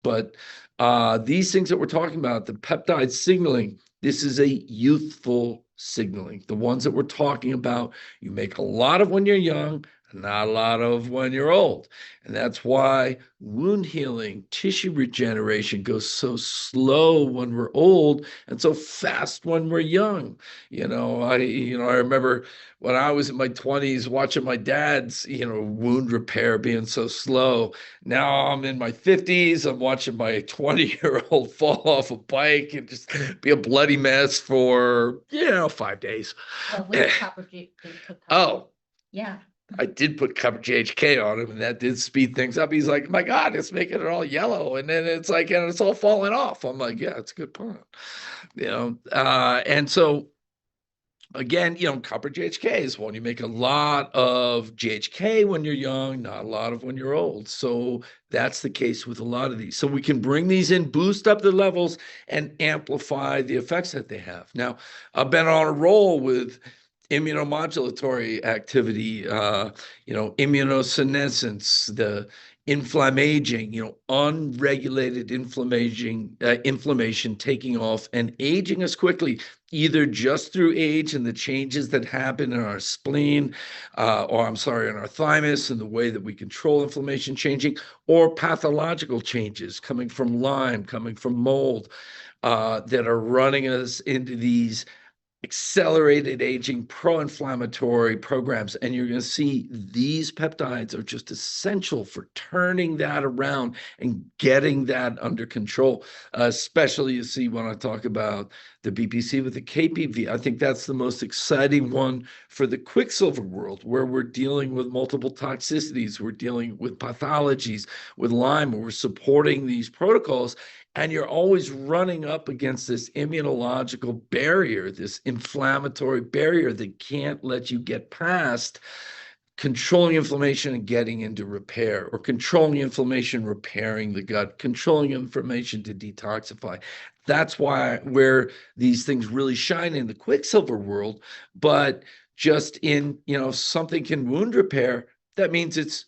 But these things that we're talking about, the peptide signaling, this is a youthful signaling. The ones that we're talking about, you make a lot of when you're young, not a lot of when you're old. And that's why wound healing, tissue regeneration goes so slow when we're old and so fast when we're young. I remember when I was in my 20s watching my dad's, wound repair being so slow. Now I'm in my 50s. I'm watching my 20-year-old fall off a bike and just be a bloody mess for, 5 days. Well, which copper G they put copper? Oh, Yeah. I did put copper GHK on him, and that did speed things up. He's like, "My God, it's making it all yellow," and then it's like, and it's all falling off. I'm like, "Yeah, it's a good point." And so again, copper GHK is one. You make a lot of GHK when you're young, not a lot of when you're old. So that's the case with a lot of these. So we can bring these in, boost up the levels, and amplify the effects that they have. Now, I've been on a roll with immunomodulatory activity, immunosenescence, the inflammaging, unregulated inflammation taking off and aging us quickly, either just through age and the changes that happen in our spleen, or I'm sorry, in our thymus and the way that we control inflammation changing, or pathological changes coming from Lyme, coming from mold, that are running us into these accelerated aging pro-inflammatory programs. And you're going to see these peptides are just essential for turning that around and getting that under control. Especially you see when I talk about the BPC with the KPV. I think that's the most exciting one for the Quicksilver world, where we're dealing with multiple toxicities, we're dealing with pathologies with Lyme, we're supporting these protocols. And you're always running up against this immunological barrier, this inflammatory barrier that can't let you get past controlling inflammation and getting into repair, or controlling inflammation, repairing the gut, controlling inflammation to detoxify. That's where these things really shine in the Quicksilver world. But just in, something can wound repair, that means it's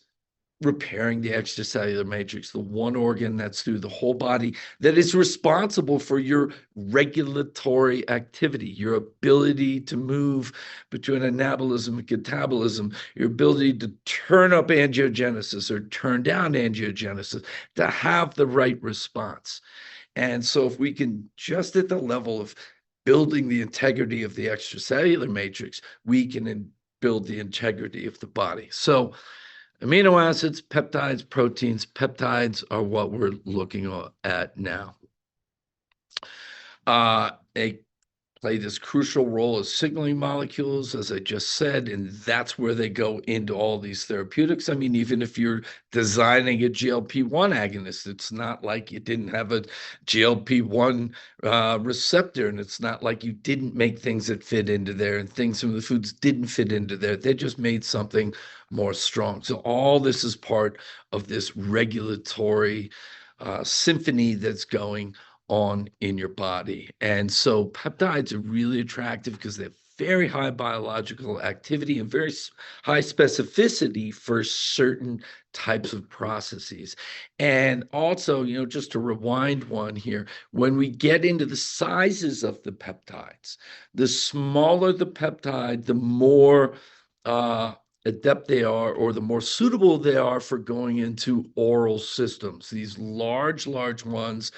repairing the extracellular matrix, the one organ that's through the whole body that is responsible for your regulatory activity, your ability to move between anabolism and catabolism, your ability to turn up angiogenesis or turn down angiogenesis, to have the right response. And so if we can just at the level of building the integrity of the extracellular matrix, we can build the integrity of the body. So amino acids, peptides, proteins. Peptides are what we're looking at now. They play this crucial role as signaling molecules, as I just said, and that's where they go into all these therapeutics. I mean, even if you're designing a GLP-1 agonist, it's not like you didn't have a GLP-1 receptor, and it's not like you didn't make things that fit into there, and things from the foods didn't fit into there. They just made something more strong. So all this is part of this regulatory symphony that's going on in your body. And so peptides are really attractive because they have very high biological activity and very high specificity for certain types of processes. And also, just to rewind one here, when we get into the sizes of the peptides, the smaller the peptide, the more adept they are, or the more suitable they are for going into oral systems. These large ones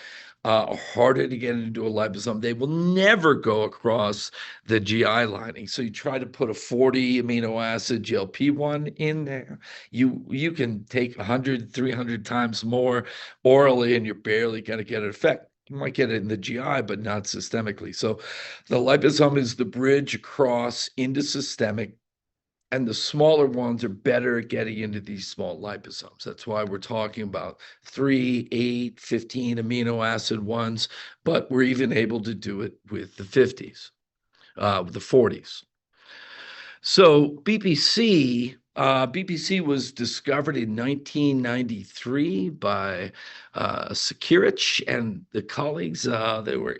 are harder to get into a liposome. They will never go across the GI lining. So you try to put a 40 amino acid GLP-1 in there, you can take 100, 300 times more orally, and you're barely going to get an effect. You might get it in the GI, but not systemically. So the liposome is the bridge across into systemic, and the smaller ones are better at getting into these small liposomes. That's why we're talking about 3, 8, 15 amino acid ones, but we're even able to do it with the 50s, with the 40s. So BPC was discovered in 1993 by Sakirich and the colleagues. They were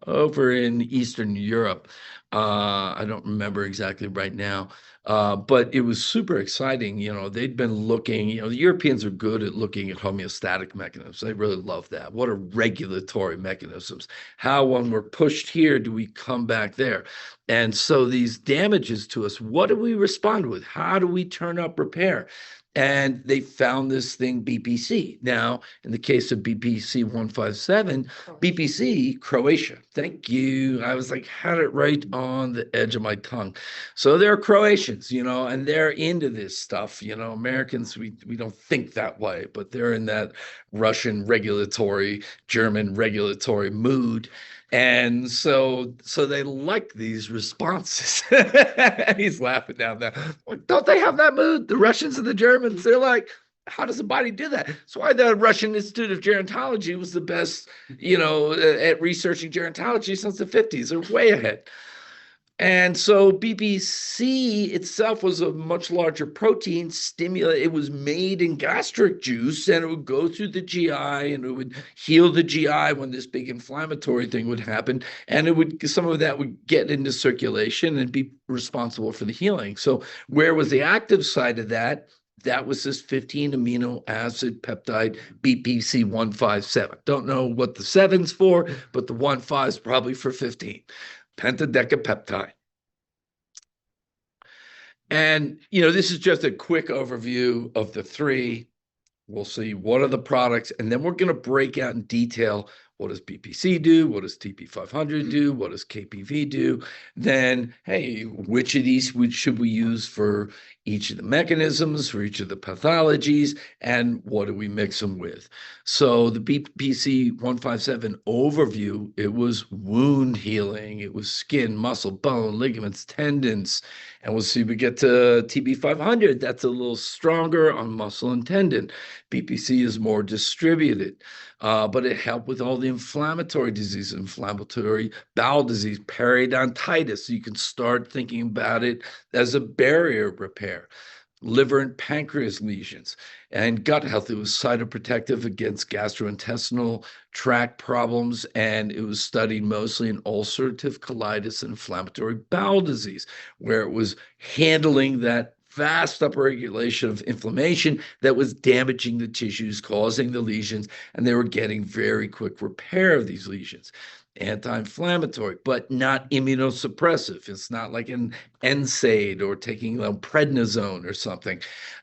over in Eastern Europe. I don't remember exactly right now. But it was super exciting. They'd been looking, the Europeans are good at looking at homeostatic mechanisms. They really love that. What are regulatory mechanisms? How, when we're pushed here, do we come back there? And so these damages to us, what do we respond with? How do we turn up repair? And they found this thing, BPC. Now, in the case of BPC 157, BPC, Croatia. Thank you. I was like, had it right on the edge of my tongue. So they're Croatians, and they're into this stuff. Americans, we don't think that way, but they're in that Russian regulatory, German regulatory mood. And so they like these responses. And he's laughing down there. Don't they have that mood? The Russians and the Germans, they're like, how does the body do that? That's why the Russian Institute of Gerontology was the best, at researching gerontology since the 50s. They're way ahead. And so BPC itself was a much larger protein stimulate. It was made in gastric juice, and it would go through the GI, and it would heal the GI when this big inflammatory thing would happen. And some of that would get into circulation and be responsible for the healing. So where was the active side of that? That was this 15 amino acid peptide BPC 157. Don't know what the 7's for, but the 15 is probably for 15. Pentadecapeptide. And, this is just a quick overview of the three. We'll see what are the products, and then we're going to break out in detail. What does BPC do? What does TP500 do? What does KPV do? Then, hey, which of these should we use for each of the mechanisms, for each of the pathologies, and what do we mix them with? So the BPC 157 overview, it was wound healing. It was skin, muscle, bone, ligaments, tendons. And we'll see we get to TP500. That's a little stronger on muscle and tendon. BPC is more distributed, but it helped with all the inflammatory disease, inflammatory bowel disease, periodontitis. So you can start thinking about it as a barrier repair. Liver and pancreas lesions, and gut health. It was cytoprotective against gastrointestinal tract problems, and it was studied mostly in ulcerative colitis and inflammatory bowel disease, where it was handling that vast upregulation of inflammation that was damaging the tissues, causing the lesions, and they were getting very quick repair of these lesions. Anti-inflammatory, but not immunosuppressive. It's not like an NSAID or taking prednisone or something.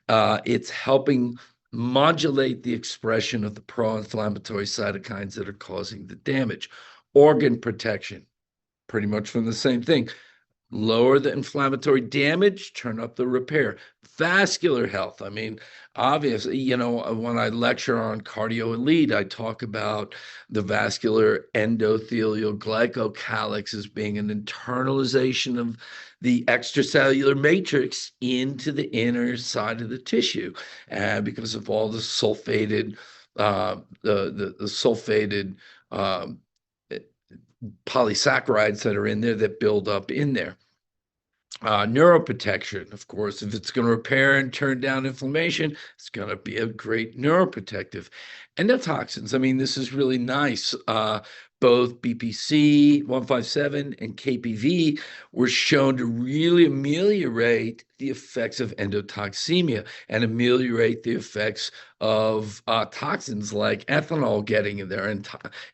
It's helping modulate the expression of the pro-inflammatory cytokines that are causing the damage. Organ protection, pretty much from the same thing. Lower the inflammatory damage, turn up the repair. Vascular health. I mean, obviously, when I lecture on Cardio Elite, I talk about the vascular endothelial glycocalyx as being an internalization of the extracellular matrix into the inner side of the tissue, because of all the sulfated, the sulfated polysaccharides that are in there that build up in there. Neuroprotection, of course, if it's going to repair and turn down inflammation, it's going to be a great neuroprotective. Endotoxins, I mean, this is really nice. Both BPC 157 and KPV were shown to really ameliorate the effects of endotoxemia and ameliorate the effects of toxins like ethanol getting in there. And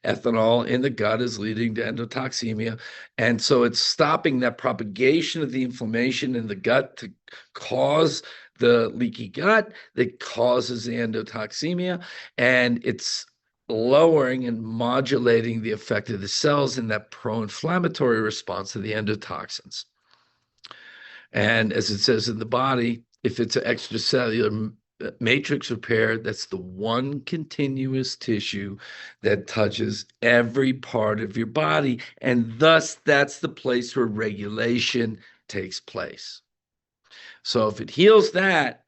ethanol in the gut is leading to endotoxemia. And so it's stopping that propagation of the inflammation in the gut to cause the leaky gut that causes the endotoxemia. And it's lowering and modulating the effect of the cells in that pro-inflammatory response to the endotoxins. And as it says in the body, if it's an extracellular matrix repair, that's the one continuous tissue that touches every part of your body. And thus, that's the place where regulation takes place. So if it heals that,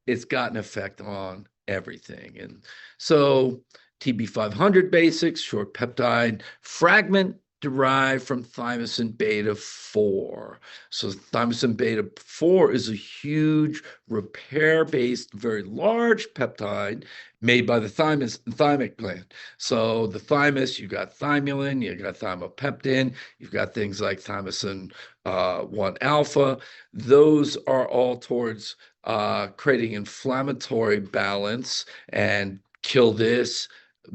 it's got an effect on everything. And so TP500 basics, short peptide fragment, derived from thymosin beta 4. So thymosin beta 4 is a huge repair-based, very large peptide made by the thymic gland. So the thymus, you got thymulin, you got thymopeptin, you've got things like thymosin 1 alpha. Those are all towards creating inflammatory balance and kill this,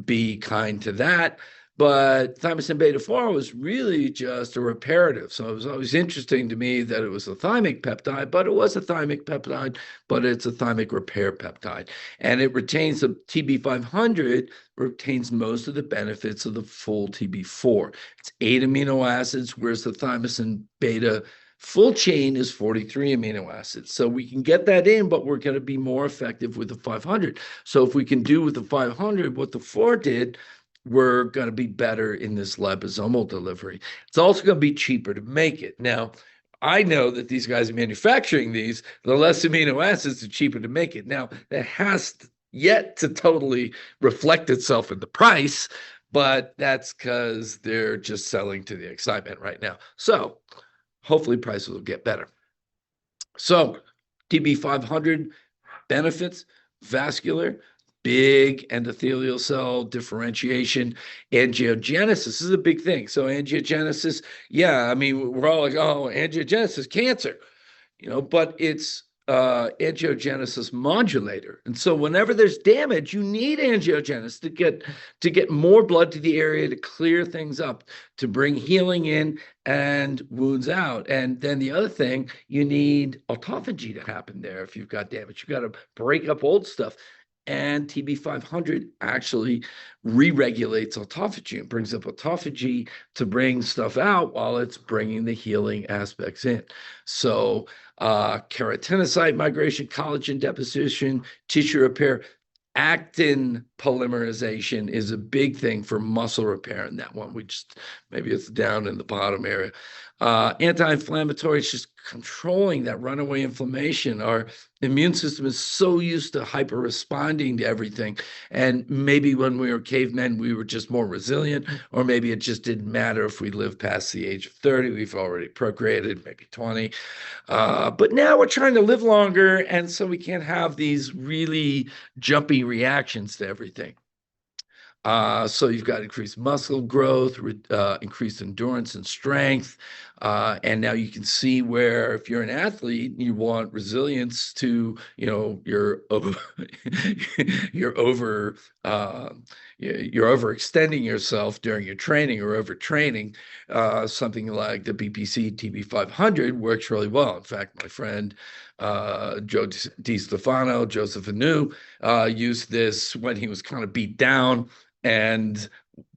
be kind to that. But thymosin beta 4 was really just a reparative. So it was always interesting to me that it was a thymic peptide, but it was a thymic peptide, but it's a thymic repair peptide. And it retains the TB500, retains most of the benefits of the full TB4. It's 8 amino acids, whereas the thymosin beta full chain is 43 amino acids. So we can get that in, but we're going to be more effective with the 500. So if we can do with the 500 what the 4 did, we're going to be better in this liposomal delivery. It's also going to be cheaper to make it. Now, I know that these guys are manufacturing these, the less amino acids, the cheaper to make it. Now, that has yet to totally reflect itself in the price, but that's because they're just selling to the excitement right now. So hopefully prices will get better. So TB500 benefits, vascular, big endothelial cell differentiation, angiogenesis. This is a big thing. So angiogenesis, yeah, I mean, we're all like, oh, angiogenesis, cancer, but it's angiogenesis modulator. And so whenever there's damage, you need angiogenesis to get more blood to the area, to clear things up, to bring healing in and wounds out. And then the other thing, you need autophagy to happen there. If you've got damage, you got to break up old stuff. And TB500 actually re-regulates autophagy and brings up autophagy to bring stuff out while it's bringing the healing aspects in. So keratinocyte migration, collagen deposition, tissue repair, actin polymerization is a big thing for muscle repair in that one. Maybe it's down in the bottom area. Anti-inflammatory, it's just controlling that runaway inflammation. Our immune system is so used to hyper responding to everything. And maybe when we were cavemen, we were just more resilient, or maybe it just didn't matter if we lived past the age of 30. We've already procreated, maybe 20. But now we're trying to live longer, and so we can't have these really jumpy reactions to everything. So you've got increased muscle growth, increased endurance and strength. And now you can see where if you're an athlete, you want resilience to, you're overextending yourself during your training or overtraining. Something like the BPC TB500 works really well. In fact, my friend Joe DiStefano, Joseph Anu, used this when he was kind of beat down and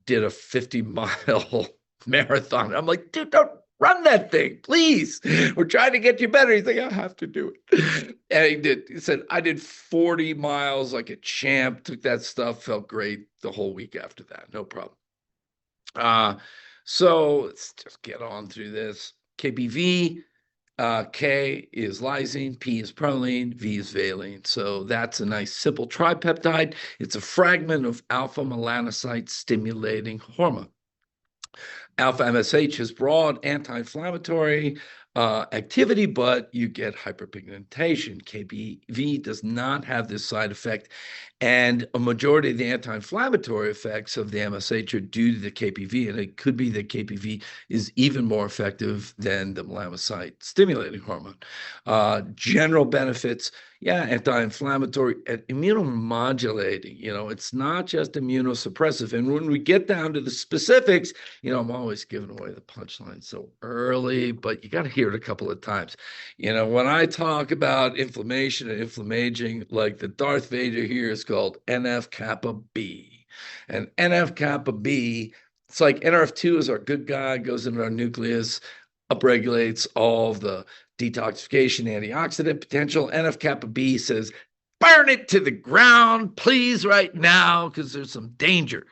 did a 50-mile marathon. I'm like, dude, don't run that thing, please. We're trying to get you better. He's like, I have to do it. And he did. He said, I did 40 miles like a champ, took that stuff, felt great the whole week after that. No problem. So let's just get on through this. KBV, K is lysine, P is proline, V is valine. So that's a nice simple tripeptide. It's a fragment of alpha melanocyte stimulating hormone. Alpha MSH has broad anti-inflammatory activity, but you get hyperpigmentation. KBV does not have this side effect, and a majority of the anti-inflammatory effects of the MSH are due to the KBV, and it could be that KBV is even more effective than the melanocyte stimulating hormone. General benefits, anti-inflammatory, immunomodulating. It's not just immunosuppressive. And when we get down to the specifics, I'm always giving away the punchline so early, but you got to hear it a couple of times. When I talk about inflammation and inflammaging, like the Darth Vader here is called NF-kappa B. And NF-kappa B, it's like NRF2 is our good guy, goes into our nucleus, upregulates all of the detoxification, antioxidant potential. NF-kappa B says, burn it to the ground, please, right now, because there's some danger.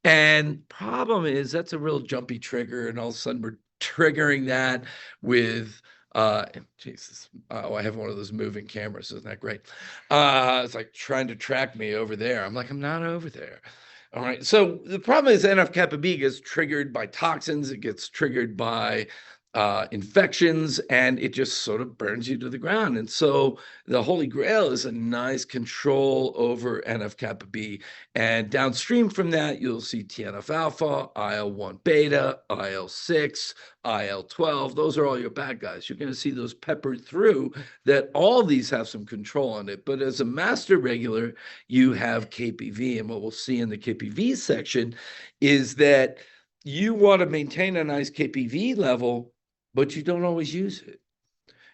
And problem is that's a real jumpy trigger, and all of a sudden we're triggering that with Jesus. Oh, I have one of those moving cameras. Isn't that great? It's like trying to track me over there. I'm like, I'm not over there. All right. So the problem is NF-kappa B gets triggered by toxins. It gets triggered by infections, and it just sort of burns you to the ground. And so the Holy Grail is a nice control over NF-kappa B. And downstream from that, you'll see TNF-alpha, IL-1 beta, IL-6, IL-12. Those are all your bad guys. You're going to see those peppered through that all these have some control on it. But as a master regular, you have KPV. And what we'll see in the KPV section is that you want to maintain a nice KPV level, but you don't always use it.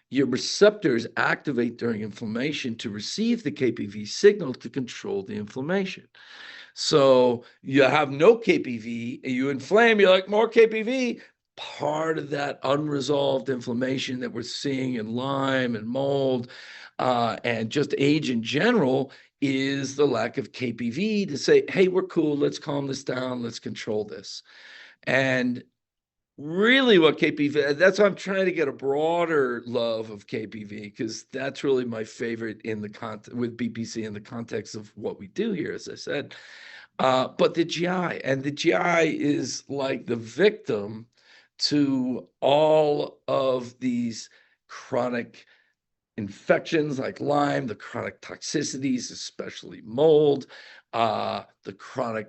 Your receptors activate during inflammation to receive the KPV signal to control the inflammation. So you have no KPV, and you inflame, you're like, more KPV. Part of that unresolved inflammation that we're seeing in Lyme and mold and just age in general is the lack of KPV to say, hey, we're cool, let's calm this down, let's control this. And really what KPV, that's why I'm trying to get a broader love of KPV, because that's really my favorite in the with BPC in the context of what we do here, as I said. But the GI, and the GI is like the victim to all of these chronic infections like Lyme, the chronic toxicities, especially mold, the chronic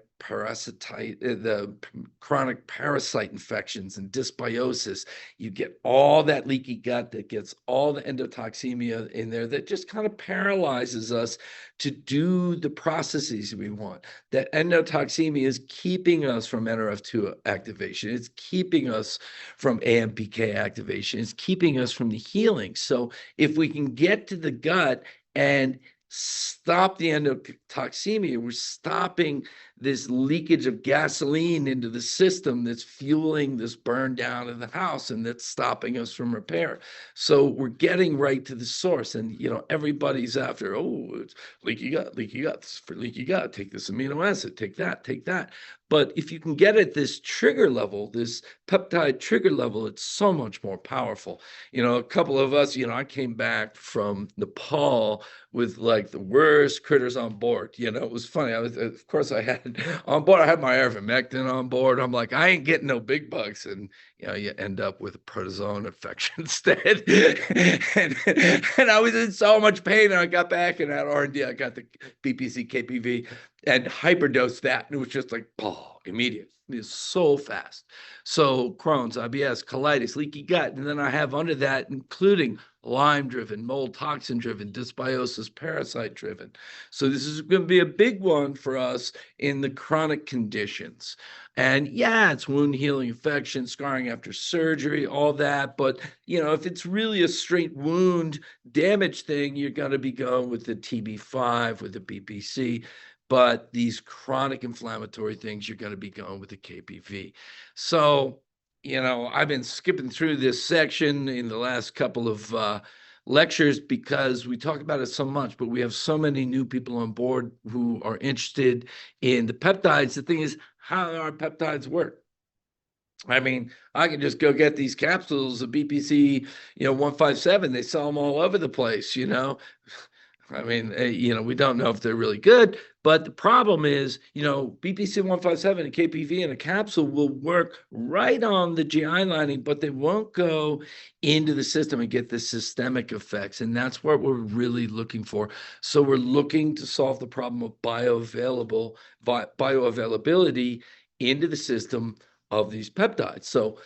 chronic parasite infections and dysbiosis. You get all that leaky gut that gets all the endotoxemia in there that just kind of paralyzes us to do the processes we want. That endotoxemia is keeping us from NRF2 activation. It's keeping us from AMPK activation. It's keeping us from the healing. So if we can get to the gut and stop the endotoxemia, we're stopping this leakage of gasoline into the system that's fueling this burn down of the house and that's stopping us from repair. So we're getting right to the source. And, you know, everybody's after, oh, it's leaky gut, this is for leaky gut, take this amino acid, take that, take that. But if you can get at this trigger level, this peptide trigger level, it's so much more powerful. You know, a couple of us, you know, I came back from Nepal with like the worst critters on board. You know, it was funny. Of course, I had on board, I had my ivermectin on board. I'm like, I ain't getting no big bugs. And, you know, you end up with a protozoan infection instead. and I was in so much pain. And I got back and at R&D, I got the BPC KPV and hyperdosed that. And it was just like, oh, immediate. It's so fast. So Crohn's, IBS, colitis, leaky gut. And then I have under that, including Lyme-driven, mold toxin-driven, dysbiosis, parasite-driven. So this is going to be a big one for us in the chronic conditions. And yeah, it's wound healing, infection, scarring after surgery, all that. But, you know, if it's really a straight wound damage thing, you're going to be going with the TB5, with the BPC. But these chronic inflammatory things, you're going to be going with the KPV. So, you know, I've been skipping through this section in the last couple of lectures because we talk about it so much, but we have so many new people on board who are interested in the peptides. The thing is, how our peptides work. I mean, I can just go get these capsules of BPC, you know, 157. They sell them all over the place, you know. I mean, you know, we don't know if they're really good, but the problem is, you know, BPC 157 and KPV in a capsule will work right on the GI lining, but they won't go into the system and get the systemic effects. And that's what we're really looking for. So we're looking to solve the problem of bioavailability into the system of these peptides. So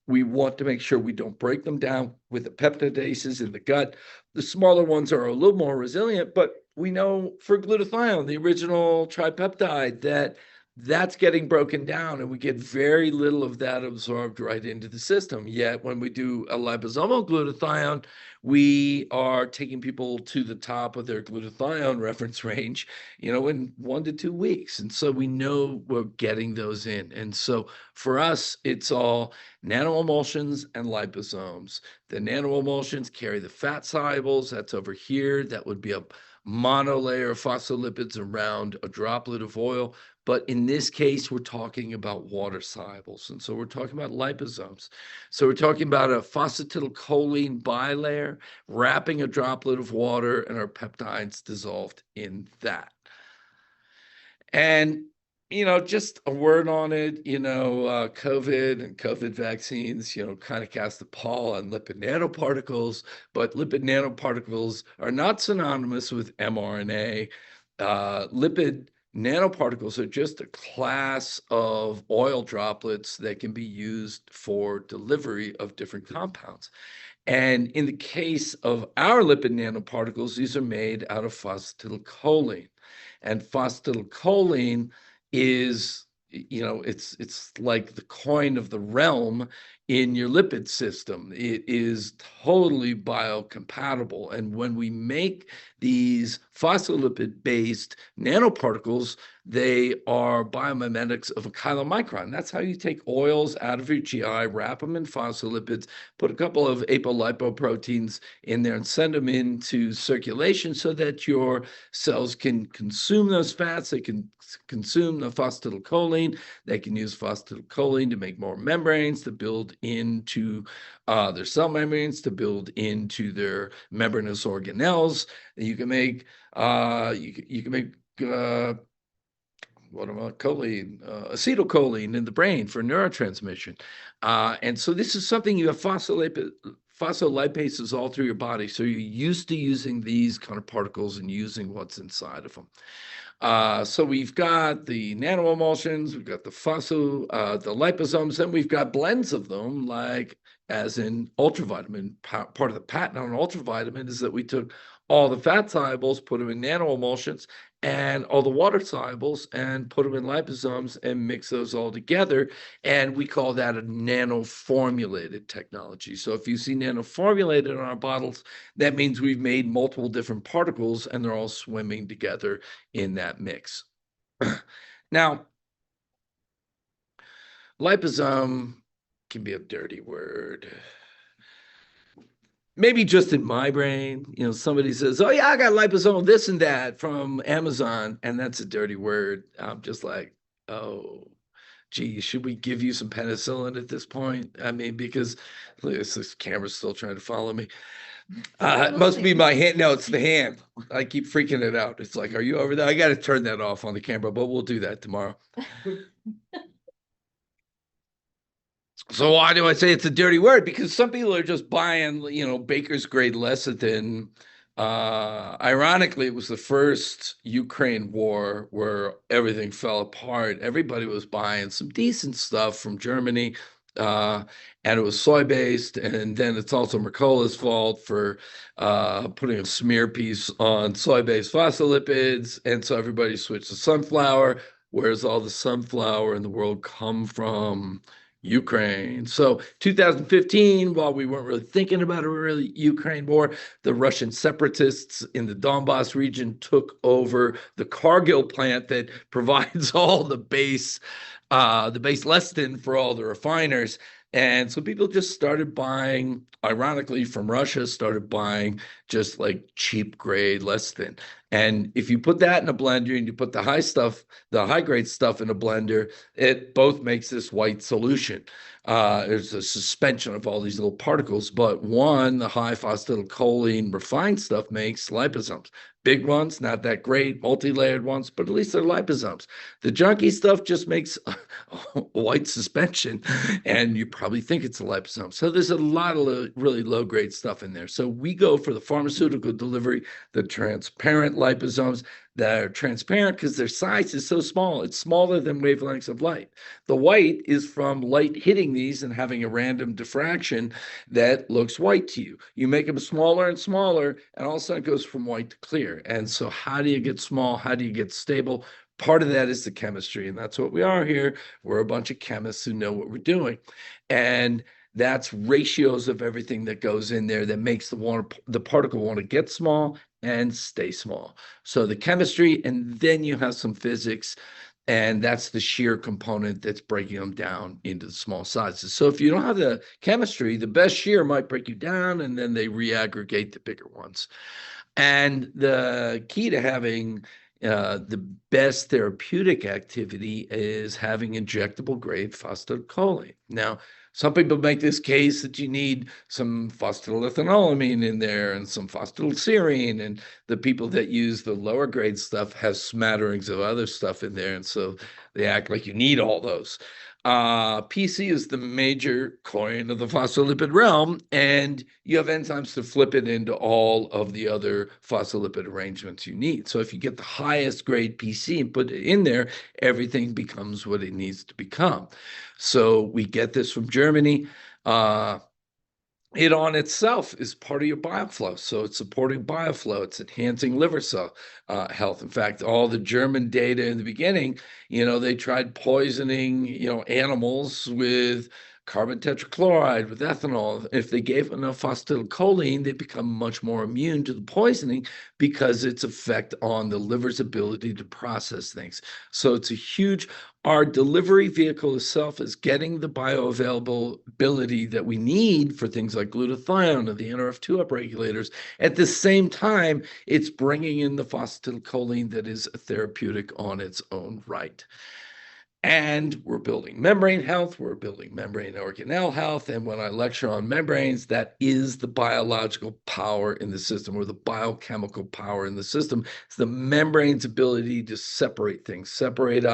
we want to make sure we don't break them down with the peptidases in the gut. The smaller ones are a little more resilient, but we know for glutathione, the original tripeptide, that's getting broken down and we get very little of that absorbed right into the system. Yet when we do a liposomal glutathione, we are taking people to the top of their glutathione reference range, you know, in 1 to 2 weeks. And so we know we're getting those in. And so for us, it's all nanoemulsions and liposomes. The nanoemulsions carry the fat solubles. That's over here. That would be a monolayer of phospholipids around a droplet of oil. But in this case, we're talking about water solubles. And so we're talking about liposomes. So we're talking about a phosphatidylcholine bilayer wrapping a droplet of water and our peptides dissolved in that. And just a word on it, COVID and COVID vaccines, kind of cast a pall on lipid nanoparticles, but lipid nanoparticles are not synonymous with mRNA. Lipid nanoparticles are just a class of oil droplets that can be used for delivery of different compounds. And in the case of our lipid nanoparticles, these are made out of phosphatidylcholine. And phosphatidylcholine is, it's like the coin of the realm in your lipid system. It is totally biocompatible. And when we make these phospholipid-based nanoparticles, they are biomimetics of a chylomicron. That's how you take oils out of your GI, wrap them in phospholipids, put a couple of apolipoproteins in there and send them into circulation so that your cells can consume those fats. They can consume the phosphatidylcholine. They can use phosphatidylcholine to make more membranes, to build into their cell membranes, to build into their membranous organelles. You can make acetylcholine in the brain for neurotransmission. And so this is something you have phospholipases all through your body. So you're used to using these kind of particles and using what's inside of them. So we've got the nanoemulsions, we've got the liposomes, and we've got blends of them, like as in ultravitamin. Part of the patent on ultravitamin is that we took all the fat solubles, put them in nanoemulsions, and all the water solubles and put them in liposomes and mix those all together. And we call that a nanoformulated technology. So if you see nanoformulated in our bottles, that means we've made multiple different particles and they're all swimming together in that mix. Now, liposome can be a dirty word. Maybe just in my brain, somebody says, oh yeah, I got liposome this and that from Amazon, and that's a dirty word. I'm just like, oh, gee, should we give you some penicillin at this point? I mean, because this camera's still trying to follow me. It must be my hand. No, it's the hand. I keep freaking it out. It's like, are you over there? I got to turn that off on the camera, but we'll do that tomorrow. So why do I say it's a dirty word? Because some people are just buying, baker's grade lecithin. Ironically, it was the first Ukraine war where everything fell apart. Everybody was buying some decent stuff from Germany, and it was soy-based. And then it's also Mercola's fault for putting a smear piece on soy-based phospholipids. And so everybody switched to sunflower. Where's all the sunflower in the world come from? Ukraine. So 2015, while we weren't really thinking about a really Ukraine war, the Russian separatists in the Donbass region took over the Cargill plant that provides all the base lecithin for all the refiners. And so people just started buying, ironically, from Russia, started buying just like cheap grade lecithin. And if you put that in a blender and you put the high grade stuff in a blender, it both makes this white solution. There's a suspension of all these little particles, but the high phosphatidylcholine refined stuff makes liposomes. Big ones, not that great, multi-layered ones, but at least they're liposomes. The junky stuff just makes a white suspension, and you probably think it's a liposome. So there's a lot of really low-grade stuff in there. So we go for the pharmaceutical delivery, the transparent liposomes that are transparent because their size is so small. It's smaller than wavelengths of light. The white is from light hitting these and having a random diffraction that looks white to you. You make them smaller and smaller, and all of a sudden it goes from white to clear. And so how do you get small? How do you get stable? Part of that is the chemistry, and that's what we are here. We're a bunch of chemists who know what we're doing. And that's ratios of everything that goes in there that makes the particle want to get small and stay small. So the chemistry, and then you have some physics, and that's the shear component that's breaking them down into the small sizes. So if you don't have the chemistry, the best shear might break you down, and then they reaggregate the bigger ones. And the key to having the best therapeutic activity is having injectable grade phosphatidylcholine. Now, Some people make this case that you need some phosphatidylethanolamine in there and some phosphatidylserine, and the people that use the lower grade stuff have smatterings of other stuff in there, and so they act like you need all those. PC is the major chlorine of the phospholipid realm, and you have enzymes to flip it into all of the other phospholipid arrangements you need. So if you get the highest grade PC and put it in there, everything becomes what it needs to become. So we get this from Germany. It on itself is part of your bioflow. So it's supporting bioflow. It's enhancing liver cell health. In fact, all the German data in the beginning, they tried poisoning, animals with carbon tetrachloride, with ethanol. If they gave enough phosphatidylcholine, they become much more immune to the poisoning because its effect on the liver's ability to process things. So it's a huge our delivery vehicle itself is getting the bioavailability that we need for things like glutathione or the NRF2 upregulators. At the same time, it's bringing in the phosphatidylcholine that is therapeutic on its own right. And we're building membrane health, we're building membrane organelle health. And when I lecture on membranes, that is the biological power in the system, or the biochemical power in the system. It's the membrane's ability to separate things, separate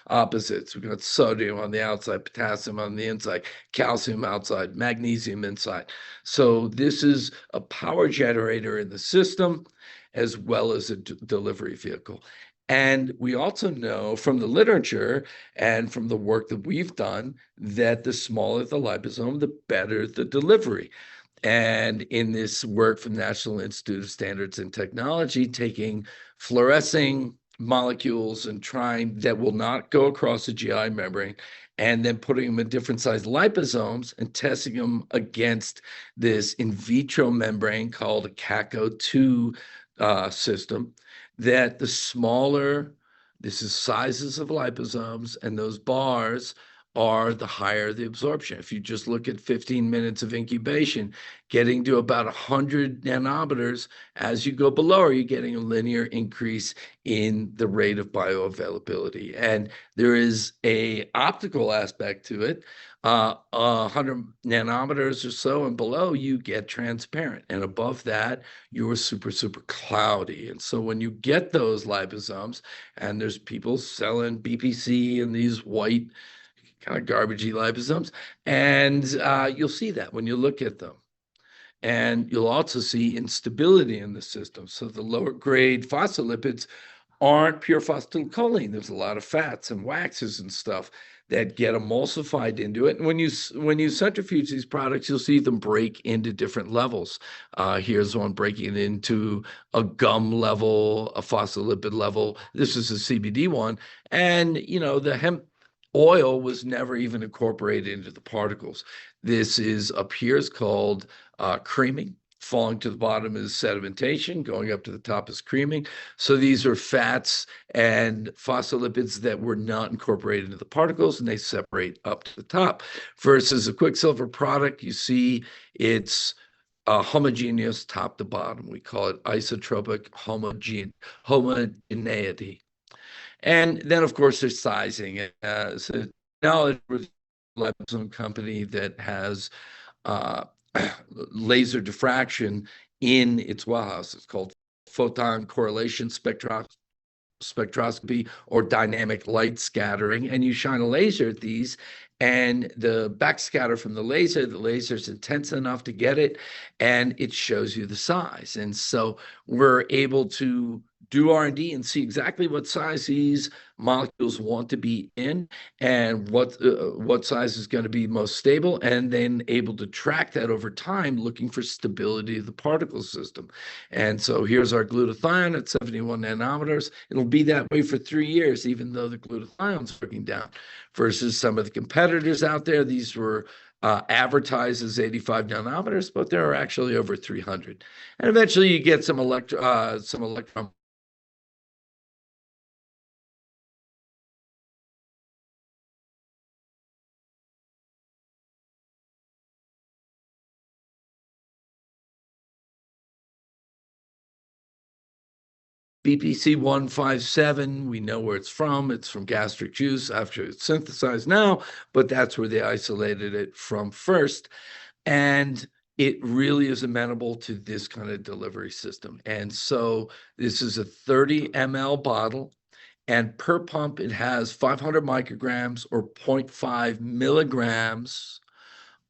opposites. We've got sodium on the outside, potassium on the inside, calcium outside, magnesium inside. So this is a power generator in the system as well as a delivery vehicle. And we also know from the literature and from the work that we've done that the smaller the liposome, the better the delivery. And in this work from National Institute of Standards and Technology, taking fluorescing molecules and trying that will not go across the GI membrane, and then putting them in different sized liposomes and testing them against this in vitro membrane called a CACO2 system, that the smaller, this is sizes of liposomes, and those bars are the higher the absorption. If you just look at 15 minutes of incubation, getting to about 100 nanometers, as you go below, you're getting a linear increase in the rate of bioavailability. And there is a optical aspect to it. 100 nanometers or so and below, you get transparent. And above that, you're super, super cloudy. And so when you get those liposomes, and there's people selling BPC and these white kind of garbagey liposomes, and you'll see that when you look at them. And you'll also see instability in the system. So the lower grade phospholipids aren't pure phosphatidylcholine. There's a lot of fats and waxes and stuff that get emulsified into it. And when you centrifuge these products, you'll see them break into different levels. Here's one breaking into a gum level, a phospholipid level. This is a CBD one. And, the hemp oil was never even incorporated into the particles. This is up here is called creaming. Falling to the bottom is sedimentation, going up to the top is creaming. So these are fats and phospholipids that were not incorporated into the particles, and they separate up to the top. Versus a Quicksilver product, you see it's homogeneous top to bottom. We call it isotropic homogeneity. And then, of course, there's sizing. So now it's a liposome company that has laser diffraction in its wellhouse. It's called photon correlation spectroscopy or dynamic light scattering. And you shine a laser at these, and the backscatter from the laser is intense enough to get it, and it shows you the size. And so we're able to do R&D and see exactly what size these molecules want to be in, and what size is going to be most stable, and then able to track that over time, looking for stability of the particle system. And so here's our glutathione at 71 nanometers. It'll be that way for 3 years, even though the glutathione's breaking down. Versus some of the competitors out there, these were advertised as 85 nanometers, but there are actually over 300. And eventually you get some electron BPC 157, we know where it's from. It's from gastric juice after it's synthesized now, but that's where they isolated it from first. And it really is amenable to this kind of delivery system. And so this is a 30 ml bottle. And per pump, it has 500 micrograms or 0.5 milligrams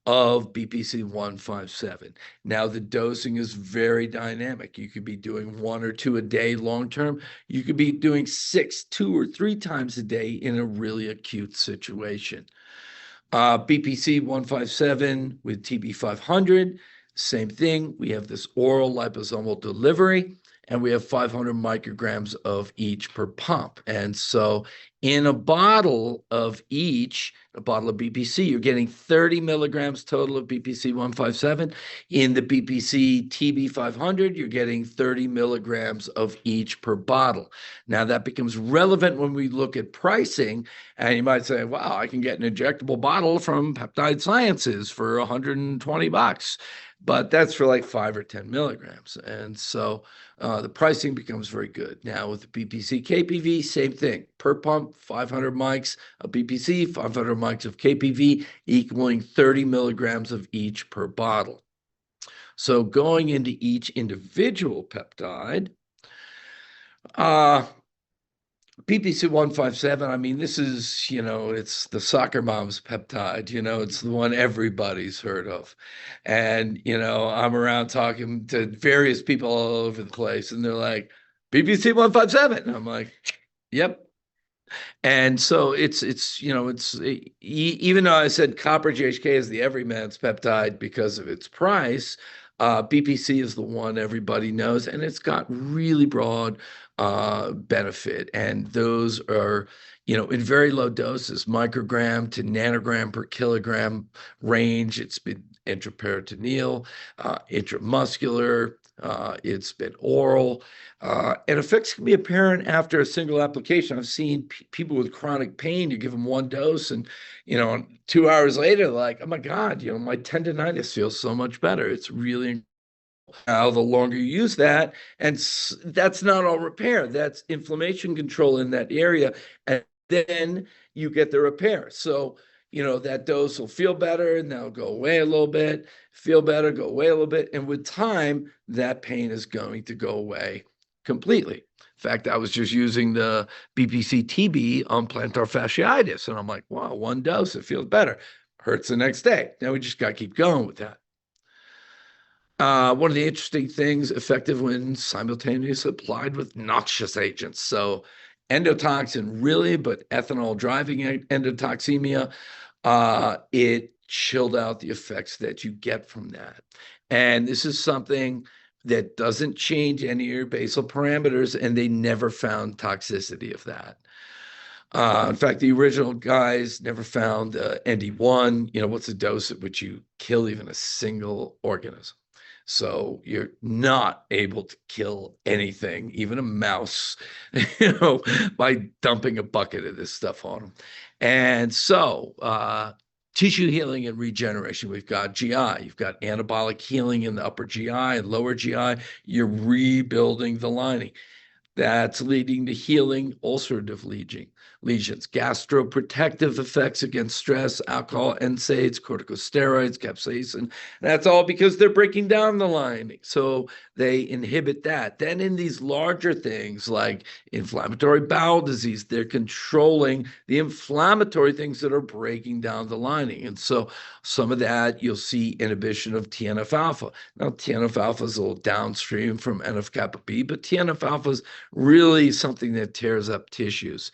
of BPC 157. Now, the dosing is very dynamic. You could be doing 1 or 2 a day long term. You could be doing 6, 2 or 3 times a day in a really acute situation. BPC 157 with TB 500, same thing. We have this oral liposomal delivery, and we have 500 micrograms of each per pump. And so in a bottle of each, a bottle of BPC, you're getting 30 milligrams total of BPC 157. In the BPC TB 500, you're getting 30 milligrams of each per bottle. Now that becomes relevant when we look at pricing, and you might say, wow, I can get an injectable bottle from Peptide Sciences for $120. But that's for like 5 or 10 milligrams. And so the pricing becomes very good. Now with the BPC KPV, same thing. Per pump, 500 mics of BPC, 500 mics of KPV, equaling 30 milligrams of each per bottle. So going into each individual peptide, BPC 157, I mean, this is, it's the soccer mom's peptide, it's the one everybody's heard of. And, I'm around talking to various people all over the place, and they're like, BPC 157. And I'm like, yep. And so it's even though I said copper GHK is the everyman's peptide because of its price, BPC is the one everybody knows, and it's got really broad benefit. And those are, in very low doses, microgram to nanogram per kilogram range. It's been intraperitoneal, intramuscular, it's been oral, and effects can be apparent after a single application. I've seen people with chronic pain, you give them one dose and, 2 hours later, they're like, oh my God, my tendonitis feels so much better. It's really how the longer you use that, and that's not all repair, that's inflammation control in that area, and then you get the repair. So that dose will feel better, and that'll go away a little bit, feel better, go away a little bit, and with time that pain is going to go away completely. In fact, I was just using the BPC TB on plantar fasciitis, and I'm like, wow, one dose, it feels better, hurts the next day. Now we just got to keep going with that. One of the interesting things, effective when simultaneously applied with noxious agents. So endotoxin, really, but ethanol driving endotoxemia, it chilled out the effects that you get from that. And this is something that doesn't change any of your basal parameters, and they never found toxicity of that. In fact, the original guys never found ND1, what's the dose at which you kill even a single organism. So you're not able to kill anything, even a mouse, by dumping a bucket of this stuff on them. And so tissue healing and regeneration, we've got GI, you've got anabolic healing in the upper GI and lower GI, you're rebuilding the lining. That's leading to healing ulcerative lesions, gastroprotective effects against stress, alcohol, NSAIDs, corticosteroids, capsaicin. That's all because they're breaking down the lining. So they inhibit that. Then in these larger things like inflammatory bowel disease, they're controlling the inflammatory things that are breaking down the lining. And so some of that you'll see inhibition of TNF-alpha. Now TNF-alpha is a little downstream from NF-kappa B, but TNF-alpha is really something that tears up tissues.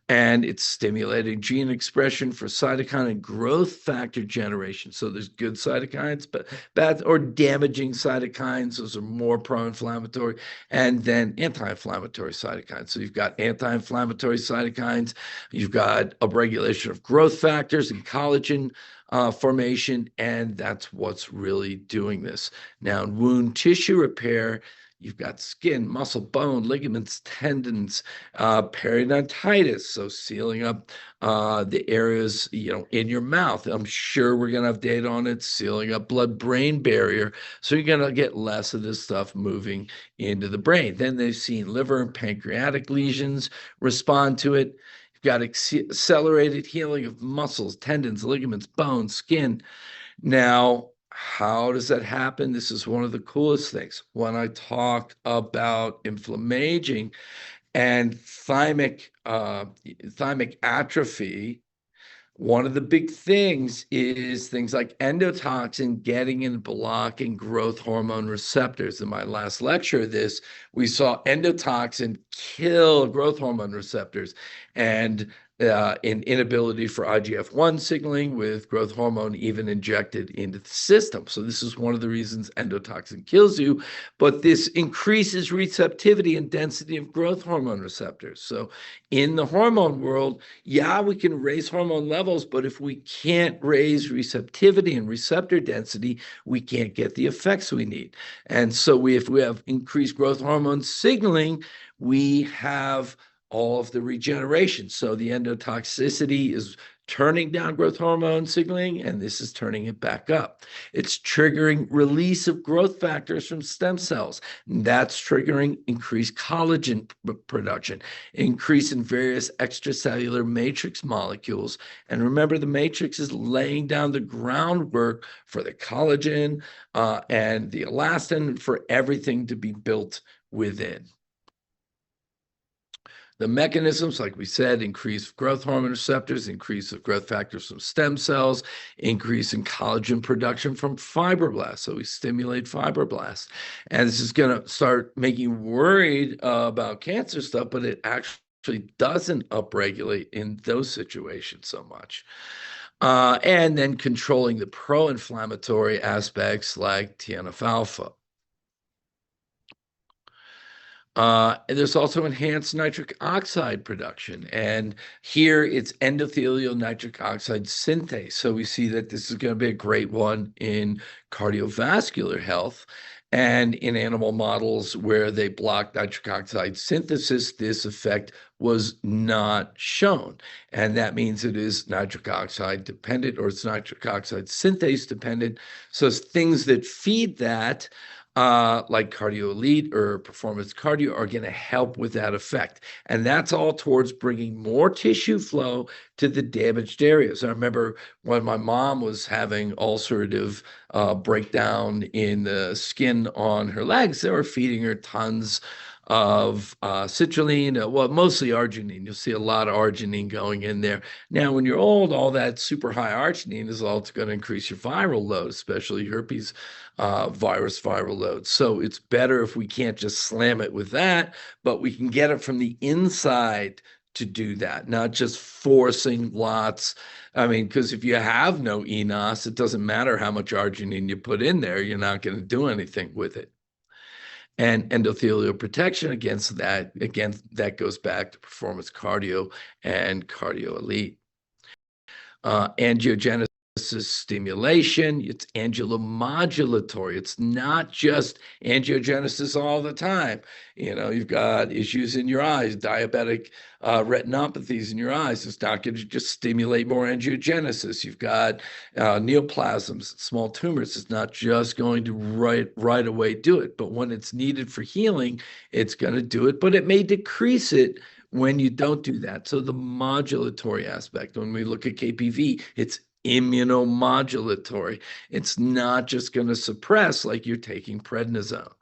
And it's stimulating gene expression for cytokine and growth factor generation. So there's good cytokines, but bad or damaging cytokines. Those are more pro-inflammatory. And then anti-inflammatory cytokines. So you've got anti-inflammatory cytokines. You've got upregulation of growth factors and collagen formation. And that's what's really doing this. Now, in wound tissue repair, You've got skin, muscle, bone, ligaments, tendons, periodontitis, so sealing up the areas, in your mouth. I'm sure we're going to have data on it, sealing up blood-brain barrier. So you're going to get less of this stuff moving into the brain. Then they've seen liver and pancreatic lesions respond to it. You've got accelerated healing of muscles, tendons, ligaments, bones, skin. Now, how does that happen? This is one of the coolest things. When I talk about inflammaging and thymic atrophy, one of the big things is things like endotoxin getting and blocking growth hormone receptors. In my last lecture of this, we saw endotoxin kill growth hormone receptors and an inability for IGF-1 signaling with growth hormone even injected into the system. So this is one of the reasons endotoxin kills you, but this increases receptivity and density of growth hormone receptors. So in the hormone world, yeah, we can raise hormone levels, but if we can't raise receptivity and receptor density, we can't get the effects we need. And so if we have increased growth hormone signaling, we have all of the regeneration. So the endotoxicity is turning down growth hormone signaling, and this is turning it back up. It's triggering release of growth factors from stem cells. That's triggering increased collagen production, increase in various extracellular matrix molecules. And remember, the matrix is laying down the groundwork for the collagen and the elastin for everything to be built within. The mechanisms, like we said, increase growth hormone receptors, increase of growth factors from stem cells, increase in collagen production from fibroblasts. So we stimulate fibroblasts. And this is going to start making you worried about cancer stuff, but it actually doesn't upregulate in those situations so much. And then controlling the pro-inflammatory aspects like TNF-alpha. And there's also enhanced nitric oxide production. And here it's endothelial nitric oxide synthase. So we see that this is going to be a great one in cardiovascular health. And in animal models where they block nitric oxide synthesis, this effect was not shown. And that means it is nitric oxide dependent, or it's nitric oxide synthase dependent. So things that feed that, like Cardio Elite or Performance Cardio, are going to help with that effect. And that's all towards bringing more tissue flow to the damaged areas. I remember when my mom was having ulcerative breakdown in the skin on her legs, they were feeding her tons of citrulline, well, mostly arginine. You'll see a lot of arginine going in there. Now, when you're old, all that super high arginine is all going to increase your viral load, especially herpes virus viral load. So it's better if we can't just slam it with that, but we can get it from the inside to do that, not just forcing lots. I mean, because if you have no eNOS, it doesn't matter how much arginine you put in there, you're not going to do anything with it. And endothelial protection against that, again, that goes back to Performance Cardio and Cardio Elite. Angiogenesis stimulation, it's angulomodulatory. It's not just angiogenesis all the time. You've got issues in your eyes, diabetic retinopathies in your eyes. It's not going to just stimulate more angiogenesis. You've got neoplasms, small tumors. It's not just going to right away do it, but when it's needed for healing, it's going to do it, but it may decrease it when you don't do that. So the modulatory aspect, when we look at KPV, it's immunomodulatory. It's not just going to suppress like you're taking prednisone.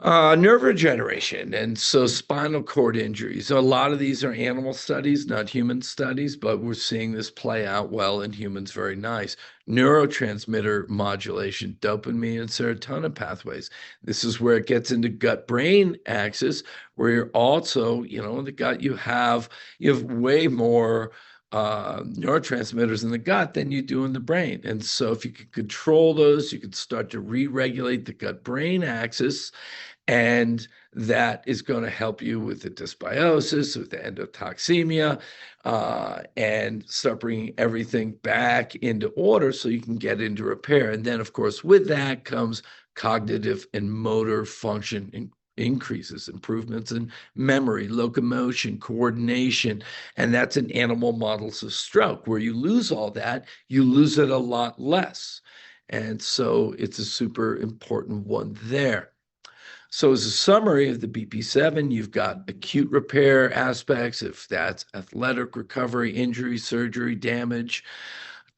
Nerve regeneration, and so spinal cord injuries. A lot of these are animal studies, not human studies, but we're seeing this play out well in humans. Very nice. Neurotransmitter modulation, dopamine and serotonin pathways. This is where it gets into gut-brain axis, where you're also, in the gut, you have way more neurotransmitters in the gut than you do in the brain. And so if you could control those, you could start to re-regulate the gut-brain axis, and that is going to help you with the dysbiosis, with the endotoxemia, and start bringing everything back into order so you can get into repair. And then, of course, with that comes cognitive and motor function increases, improvements in memory, locomotion, coordination. And that's in animal models of stroke. Where you lose all that, you lose it a lot less. And so it's a super important one there. So as a summary of the BP7, you've got acute repair aspects, if that's athletic recovery, injury, surgery, damage,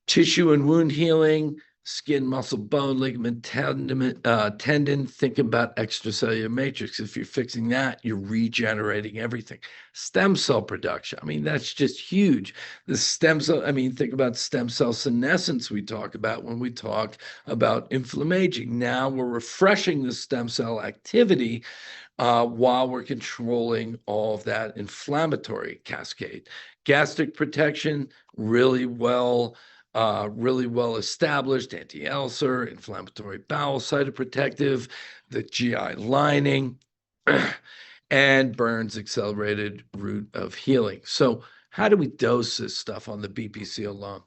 tissue and wound healing, skin, muscle, bone, ligament, tendon. Think about extracellular matrix. If you're fixing that, you're regenerating everything. Stem cell production. I mean, that's just huge. The stem cell, I mean, think about stem cell senescence we talk about when we talk about inflammaging. Now we're refreshing the stem cell activity while we're controlling all of that inflammatory cascade. Gastric protection, really well established, anti-ulcer, inflammatory bowel, cytoprotective, the GI lining, and burns accelerated route of healing. So how do we dose this stuff on the BPC alone?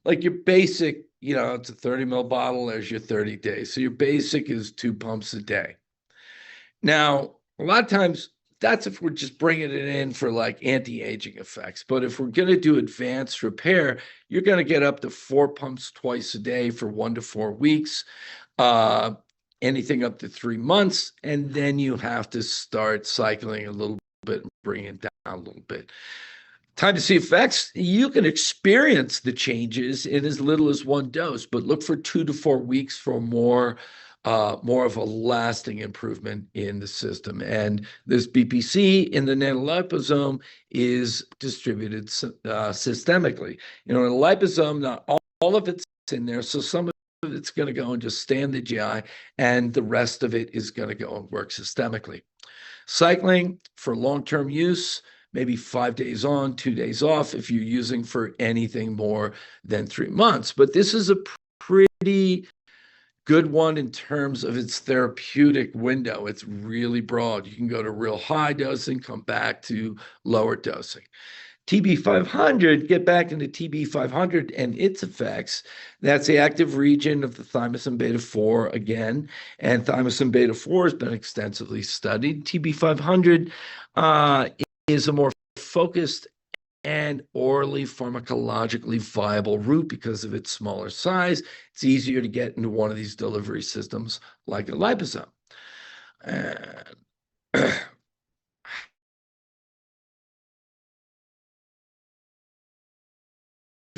Like your basic, it's a 30 ml bottle, there's your 30 days. So your basic is 2 pumps a day. Now, a lot of times that's if we're just bringing it in for like anti-aging effects. But if we're going to do advanced repair, you're going to get up to 4 pumps twice a day for 1 to 4 weeks, anything up to 3 months. And then you have to start cycling a little bit and bring it down a little bit. Time to see effects. You can experience the changes in as little as 1 dose, but look for 2 to 4 weeks for more of a lasting improvement in the system. And this BPC in the nanoliposome is distributed systemically. In a liposome, not all of it's in there, so some of it's going to go and just stay in the GI, and the rest of it is going to go and work systemically. Cycling for long-term use, maybe 5 days on, 2 days off if you're using for anything more than 3 months. But this is a pretty good one in terms of its therapeutic window. It's really broad. You can go to real high dosing, come back to lower dosing. TB500, get back into TB500 and its effects. That's the active region of the thymosin beta-4 again, and thymosin beta-4 has been extensively studied. TB500 is a more focused and orally pharmacologically viable route because of its smaller size. It's easier to get into one of these delivery systems like a liposome. And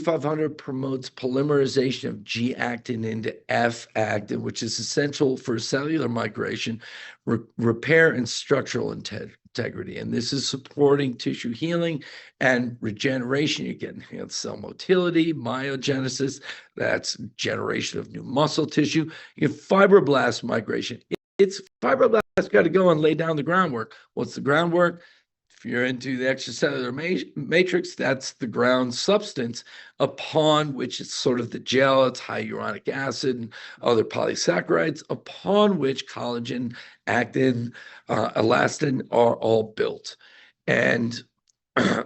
500 promotes polymerization of G-actin into F-actin, which is essential for cellular migration, repair, and structural integrity. And this is supporting tissue healing and regeneration. You get enhanced cell motility, myogenesis, that's generation of new muscle tissue. You get fibroblast migration. It's fibroblasts got to go and lay down the groundwork. What's the groundwork? If you're into the extracellular matrix, that's the ground substance upon which it's sort of the gel, it's hyaluronic acid and other polysaccharides, upon which collagen, actin, elastin are all built. And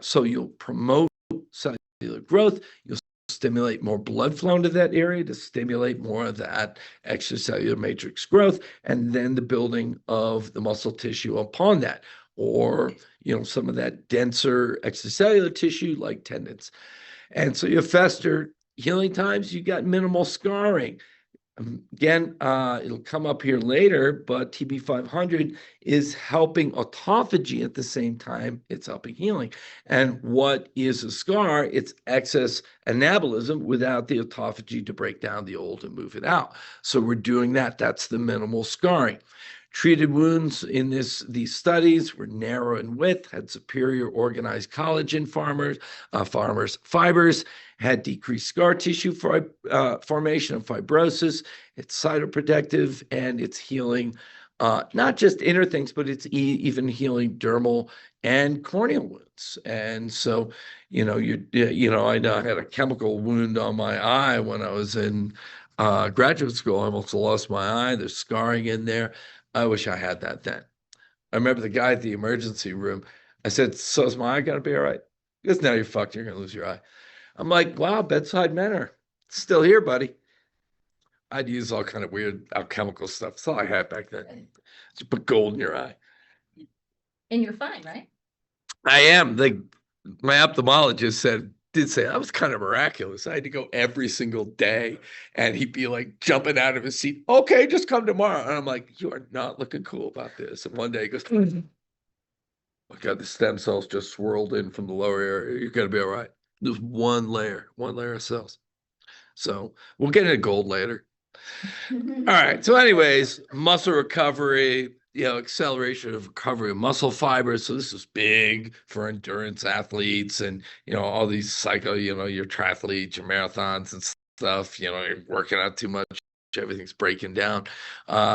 so you'll promote cellular growth, you'll stimulate more blood flow into that area to stimulate more of that extracellular matrix growth, and then the building of the muscle tissue upon that, or some of that denser extracellular tissue like tendons. And so you have faster healing times, you got minimal scarring. Again, it'll come up here later, but TB500 is helping autophagy at the same time it's helping healing. And what is a scar? It's excess anabolism without the autophagy to break down the old and move it out. So we're doing that. That's the minimal scarring. Treated wounds in these studies were narrow in width, had superior organized collagen fibers, had decreased scar tissue formation and fibrosis. It's cytoprotective and it's healing not just inner things, but it's even healing dermal and corneal wounds. And so, I had a chemical wound on my eye when I was in graduate school. I almost lost my eye. There's scarring in there. I wish I had that then. I remember the guy at the emergency room. I said, "So is my eye going to be all right?" He goes, "No, you're fucked. You're going to lose your eye." I'm like, wow, bedside manner. Still here, buddy. I'd use all kind of weird alchemical stuff. That's all I had back then. Just put gold in your eye. And you're fine, right? I am. My ophthalmologist did say that was kind of miraculous. I had to go every single day, and he'd be like jumping out of his seat. Okay, just come tomorrow. And I'm like, you are not looking cool about this. And one day he goes, oh my God, the stem cells just swirled in from the lower area. You're gonna be all right. There's one layer of cells. So we'll get into gold later. All right. So, anyways, muscle recovery, acceleration of recovery of muscle fibers. So this is big for endurance athletes and, all these your triathletes, your marathons and stuff, you're working out too much, everything's breaking down.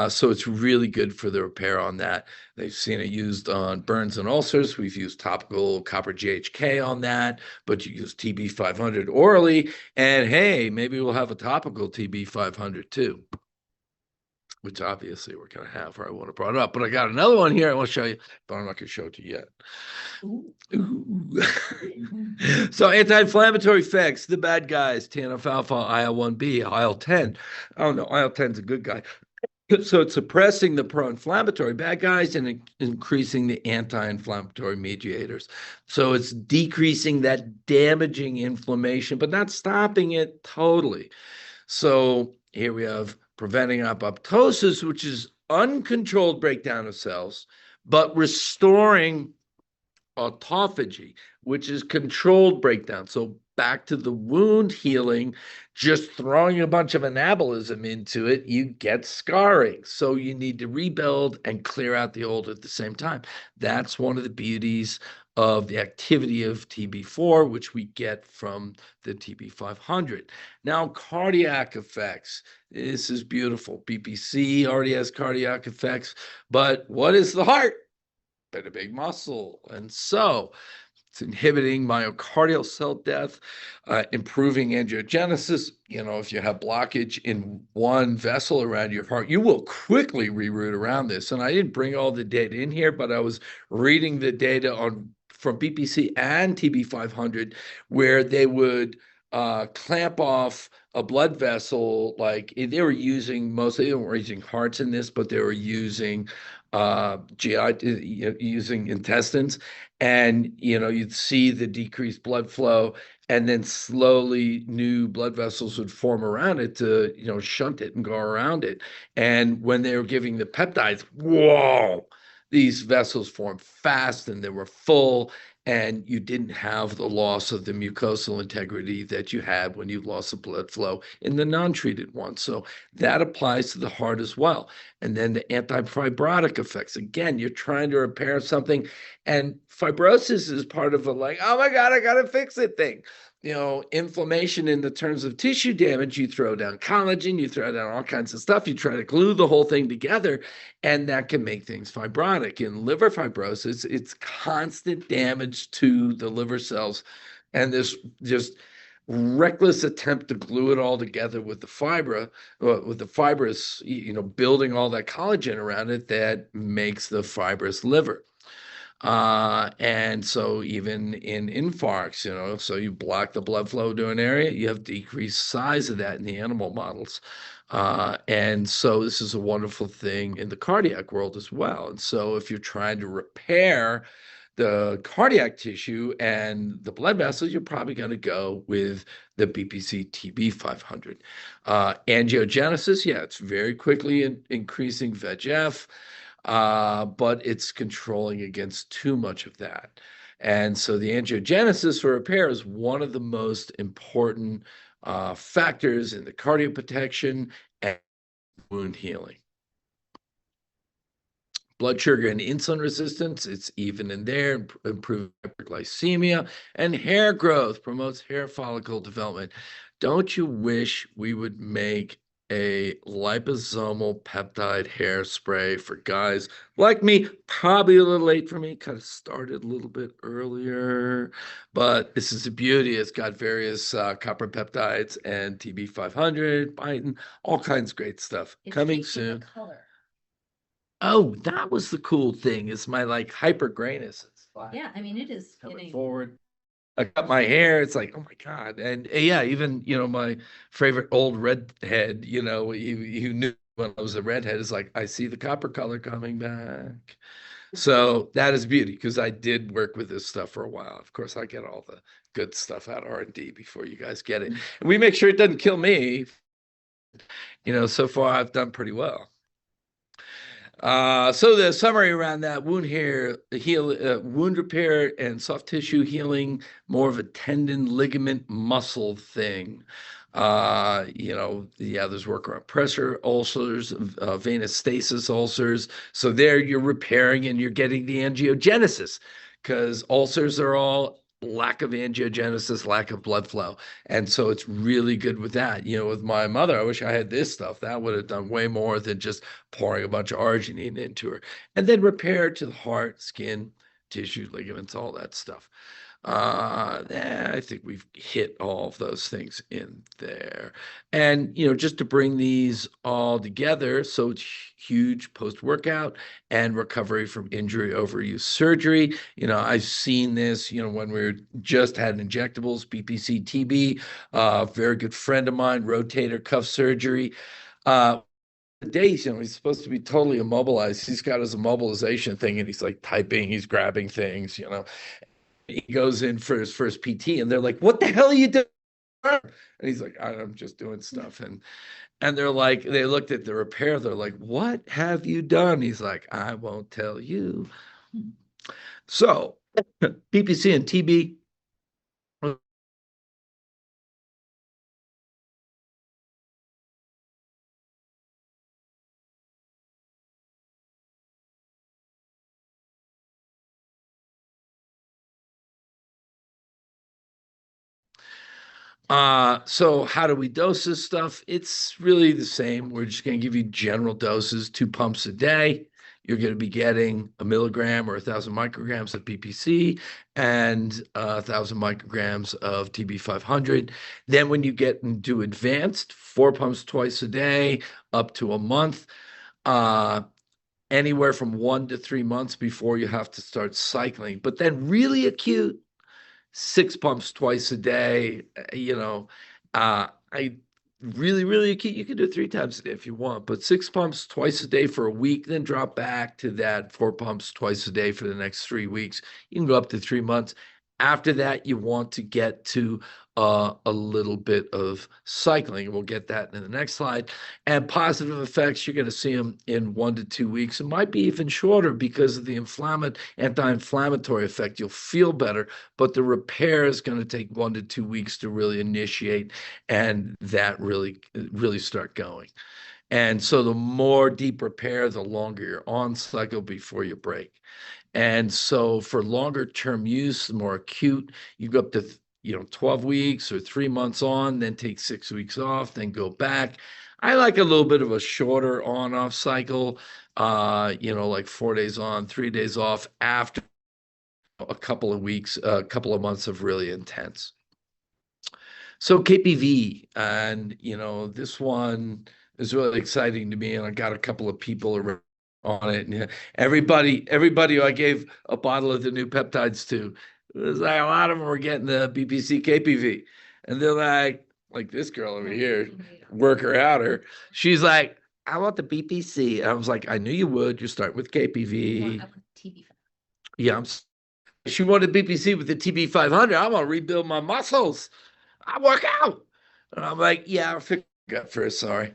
So it's really good for the repair on that. They've seen it used on burns and ulcers. We've used topical copper GHK on that, but you use TB500 orally. And hey, maybe we'll have a topical TB500 too, which obviously we're going to have, or I want to brought it up. But I got another one here I want to show you, but I'm not going to show it to you yet. So anti-inflammatory effects, the bad guys, TNF-alpha, IL-1B, IL-10. Oh no, IL-10 is a good guy. So it's suppressing the pro-inflammatory bad guys and increasing the anti-inflammatory mediators. So it's decreasing that damaging inflammation, but not stopping it totally. So here we have preventing apoptosis, which is uncontrolled breakdown of cells, but restoring autophagy, which is controlled breakdown. So back to the wound healing, just throwing a bunch of anabolism into it, you get scarring. So you need to rebuild and clear out the old at the same time. That's one of the beauties of the activity of TB4, which we get from the TB500. Now, cardiac effects. This is beautiful. BPC already has cardiac effects, but what is the heart? But a big muscle. And so it's inhibiting myocardial cell death, improving angiogenesis. If you have blockage in one vessel around your heart, you will quickly reroute around this. And I didn't bring all the data in here, but I was reading the data from BPC and TB500, where they would clamp off a blood vessel. Like they were using mostly, they weren't using hearts in this, but they were using GI, using intestines, and you'd see the decreased blood flow, and then slowly new blood vessels would form around it to shunt it and go around it. And when they were giving the peptides, whoa, these vessels formed fast and they were full, and you didn't have the loss of the mucosal integrity that you had when you lost the blood flow in the non-treated one. So that applies to the heart as well. And then the anti-fibrotic effects. Again, you're trying to repair something, and fibrosis is part of a like, oh my God, I got to fix it thing. Inflammation in the terms of tissue damage, you throw down collagen, you throw down all kinds of stuff, you try to glue the whole thing together, and that can make things fibrotic. In liver fibrosis, it's constant damage to the liver cells, and this just reckless attempt to glue it all together with the fibrous, building all that collagen around it that makes the fibrous liver. And so even in infarcts, so you block the blood flow to an area, you have decreased size of that in the animal models. And so this is a wonderful thing in the cardiac world as well. And so if you're trying to repair the cardiac tissue and the blood vessels, you're probably going to go with the BPC TB500. Angiogenesis, yeah, it's very quickly increasing VEGF. But it's controlling against too much of that. And so the angiogenesis for repair is one of the most important factors in the cardioprotection and wound healing. Blood sugar and insulin resistance, it's even in there, improves hyperglycemia, and hair growth, promotes hair follicle development. Don't you wish we would make a liposomal peptide hairspray for guys like me? Probably a little late for me, kind of started a little bit earlier, but this is the beauty. It's got various copper peptides and TB500, biotin, all kinds of great stuff coming soon. Color. Oh, that was the cool thing, is my like hyper grayness. Yeah, I mean, it is Coming getting forward. I cut my hair. It's like, oh my God. And yeah, even, my favorite old redhead, you knew when I was a redhead is like, I see the copper color coming back. So that is beauty because I did work with this stuff for a while. Of course, I get all the good stuff out of R&D before you guys get it. And we make sure it doesn't kill me. So far I've done pretty well. So the summary around that wound repair and soft tissue healing, more of a tendon, ligament, muscle thing. There's work around pressure ulcers, venous stasis ulcers. So there you're repairing and you're getting the angiogenesis because ulcers are all lack of angiogenesis, lack of blood flow. And so it's really good with that. With my mother, I wish I had this stuff. That would have done way more than just pouring a bunch of arginine into her. And then repair to the heart, skin, tissue, ligaments, all that stuff. I think we've hit all of those things in there. And, just to bring these all together, so it's huge post-workout and recovery from injury overuse surgery. I've seen this, when we just had injectables, BPC TB, very good friend of mine, rotator cuff surgery. Days, he's supposed to be totally immobilized. He's got his immobilization thing and he's like typing, he's grabbing things, he goes in for his first PT and they're like, what the hell are you doing? And he's like, I'm just doing stuff. And they're like, they looked at the repair. They're like, what have you done? He's like, I won't tell you. So BPC and TB. So how do we dose this stuff? It's really the same. We're just going to give you general doses, 2 pumps a day. You're going to be getting 1 milligram or 1,000 micrograms of BPC and 1,000 micrograms of TB500. Then when you get into advanced, 4 pumps twice a day, up to a month. Anywhere from 1 to 3 months before you have to start cycling. But then really acute, 6 pumps twice a day. I really acute. You can do it 3 times a day if you want, but 6 pumps twice a day for a week, then drop back to that 4 pumps twice a day for the next 3 weeks. You can go up to 3 months. After that, you want to get to a little bit of cycling. We'll get that in the next slide. And positive effects, you're going to see them in 1 to 2 weeks. It might be even shorter because of the anti-inflammatory effect. You'll feel better, but the repair is going to take 1 to 2 weeks to really initiate and that really start going. And so the more deep repair, the longer you're on cycle before you break. And so for longer term use, the more acute, you go up to 12 weeks or 3 months on, then take 6 weeks off, then go back. I like a little bit of a shorter on-off cycle, like 4 days on, 3 days off after a couple of weeks, a couple of months of really intense. So KPV, and this one is really exciting to me, and I got a couple of people around on it, and everybody who I gave a bottle of the new peptides to, it was like a lot of them were getting the BPC KPV, and they're like this girl over here, worker outer, she's like, I want the BPC. And I was like, I knew you would. You start with KPV. Yeah, she wanted BPC with the TB500. I'm gonna rebuild my muscles. I work out, and I'm like, yeah, I'll fix gut first, sorry.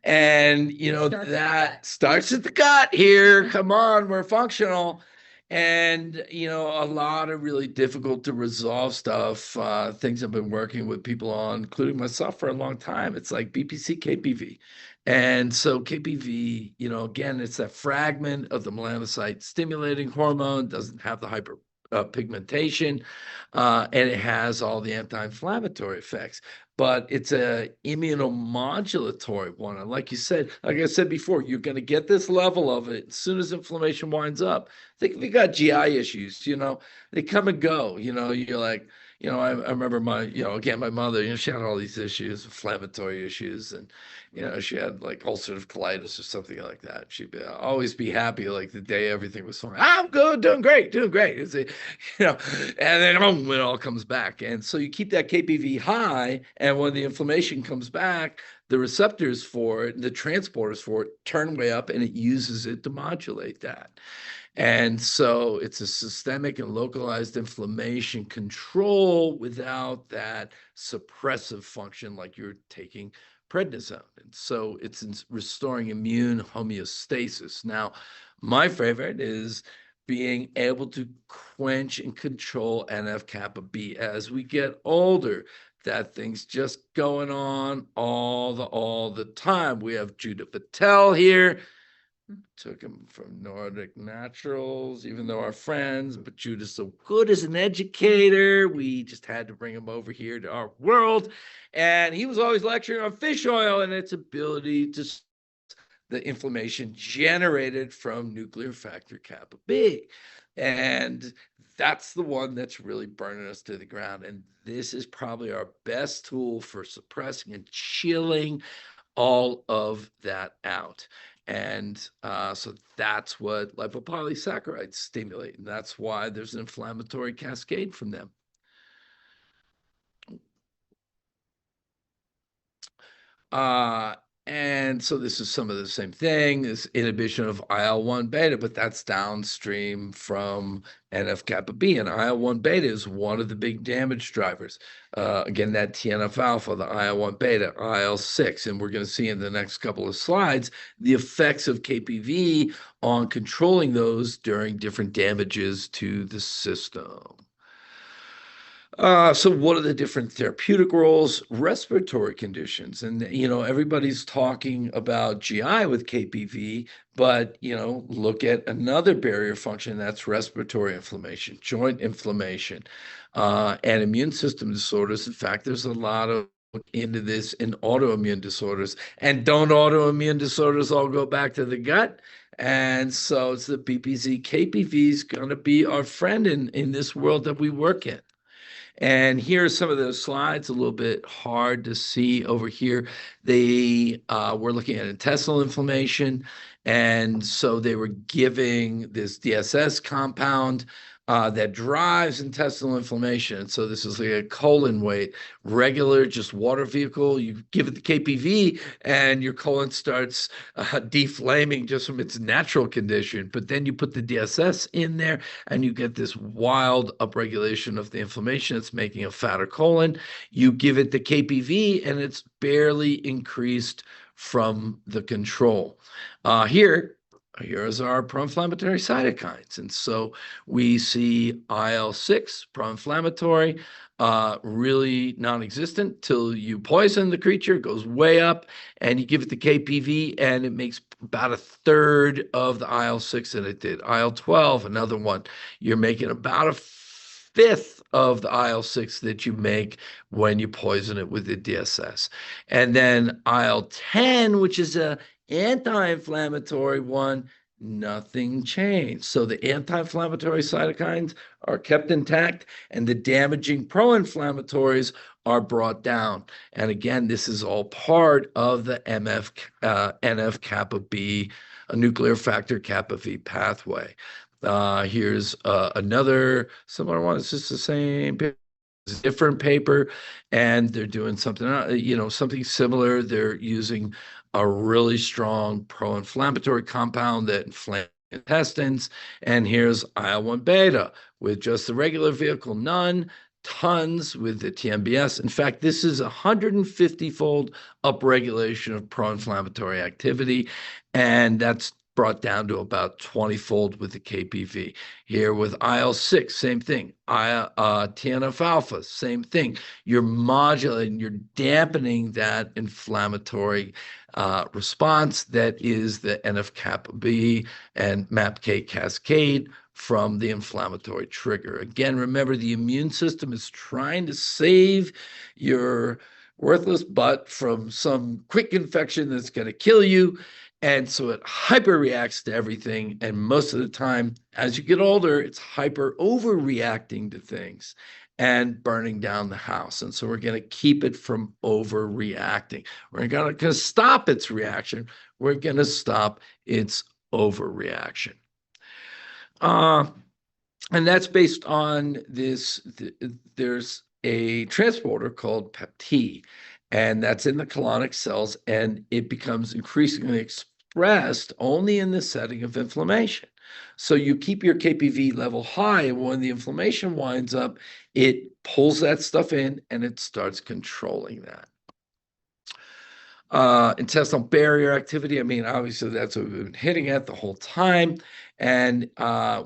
And that starts at the gut here. Come on, we're functional. And a lot of really difficult to resolve stuff, things I've been working with people on, including myself for a long time. It's like BPC KPV. And so KPV, again, it's that fragment of the melanocyte stimulating hormone, doesn't have the hyperpigmentation, and it has all the anti-inflammatory effects, but it's a immunomodulatory one. And like I said before, you're going to get this level of it as soon as inflammation winds up. Think if you got GI issues, they come and go. You're like, I remember again, my mother, she had all these issues, inflammatory issues, and, she had like ulcerative colitis or something like that. She'd always be happy like the day everything was fine. I'm good, doing great, doing great. And then it all comes back. And so you keep that KPV high, and when the inflammation comes back, the receptors for it, the transporters for it turn way up, and it uses it to modulate that. And so it's a systemic and localized inflammation control without that suppressive function like you're taking prednisone. And so it's restoring immune homeostasis. Now, my favorite is being able to quench and control NF-kappa B as we get older. That thing's just going on all the time. We have Judah Patel here. Took him from Nordic Naturals, even though our friends, but Judah's so good as an educator, we just had to bring him over here to our world. And he was always lecturing on fish oil and its ability to the inflammation generated from nuclear factor kappa B. And that's the one that's really burning us to the ground. And this is probably our best tool for suppressing and chilling all of that out. And so that's what lipopolysaccharides stimulate. And that's why there's an inflammatory cascade from them. And so this is some of the same thing, this inhibition of IL-1 beta, but that's downstream from NF-kappa B. And IL-1 beta is one of the big damage drivers. Again, that TNF-alpha, the IL-1 beta, IL-6. And we're going to see in the next couple of slides the effects of KPV on controlling those during different damages to the system. So what are the different therapeutic roles? Respiratory conditions. And, everybody's talking about GI with KPV, but, look at another barrier function, that's respiratory inflammation, joint inflammation, and immune system disorders. In fact, there's a lot of into this in autoimmune disorders. And don't autoimmune disorders all go back to the gut? And so it's the BPZ. KPV is going to be our friend in this world that we work in. And here are some of those slides, a little bit hard to see over here. They were looking at intestinal inflammation. And so they were giving this DSS compound that drives intestinal inflammation. And so this is like a colon weight, regular, just water vehicle. You give it the KPV and your colon starts deflaming just from its natural condition. But then you put the DSS in there and you get this wild upregulation of the inflammation. It's making a fatter colon. You give it the KPV and it's barely increased from the control. Here's our pro-inflammatory cytokines. And so we see IL-6, pro-inflammatory, really non-existent till you poison the creature, it goes way up, and you give it the KPV, and it makes about a third of the IL-6 that it did. IL-12, another one, you're making about a fifth of the IL-6 that you make when you poison it with the DSS. And then IL-10, which is a anti-inflammatory one, nothing changed. So the anti-inflammatory cytokines are kept intact and the damaging pro-inflammatories are brought down. And again, this is all part of the NF-kappa B, a nuclear factor kappa V pathway. Here's another similar one. It's just the same paper. It's a different paper, and they're doing something, something similar. They're using a really strong pro-inflammatory compound that inflames intestines. And here's IL-1 beta with just the regular vehicle, none, tons with the TMBS. In fact, this is 150-fold upregulation of pro-inflammatory activity, and that's brought down to about 20-fold with the KPV. Here with IL-6, same thing. TNF-alpha, same thing. You're modulating, you're dampening that inflammatory response that is the NF-kappa B and MAPK cascade from the inflammatory trigger. Again, remember, the immune system is trying to save your worthless butt from some quick infection that's going to kill you. And so it hyper reacts to everything. And most of the time, as you get older, it's hyper overreacting to things. and burning down the house. And so we're going to keep it from overreacting. We're going to stop its reaction. We're going to stop its overreaction. And that's based on this. There's a transporter called PEPT, and that's in the colonic cells, and it becomes increasingly expressed only in the setting of inflammation. So you keep your KPV level high, and when the inflammation winds up, it pulls that stuff in and it starts controlling that. Intestinal barrier activity, I mean, obviously that's what we've been hitting at the whole time. And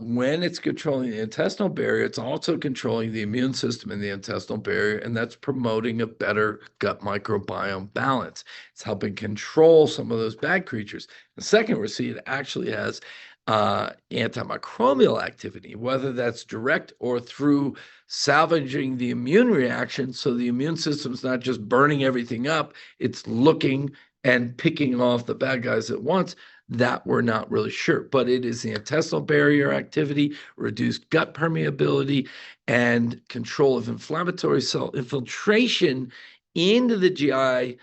when it's controlling the intestinal barrier, it's also controlling the immune system in the intestinal barrier, and that's promoting a better gut microbiome balance. It's helping control some of those bad creatures. The second, we see it actually has antimicrobial activity, whether that's direct or through salvaging the immune reaction. So the immune system's not just burning everything up, it's looking and picking off the bad guys at once. That we're not really sure, but it is the intestinal barrier activity, reduced gut permeability, and control of inflammatory cell infiltration into the GI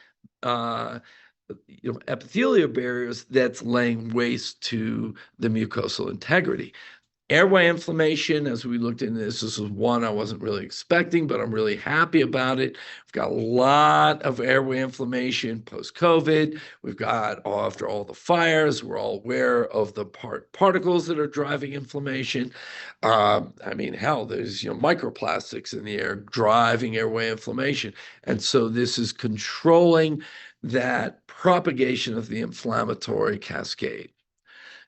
epithelial barriers that's laying waste to the mucosal integrity. Airway inflammation, as we looked into this was one I wasn't really expecting, but I'm really happy about it. We've got a lot of airway inflammation post-COVID. We've got, after all the fires, we're all aware of the particles that are driving inflammation. I mean, hell, there's microplastics in the air driving airway inflammation. And so this is controlling that propagation of the inflammatory cascade.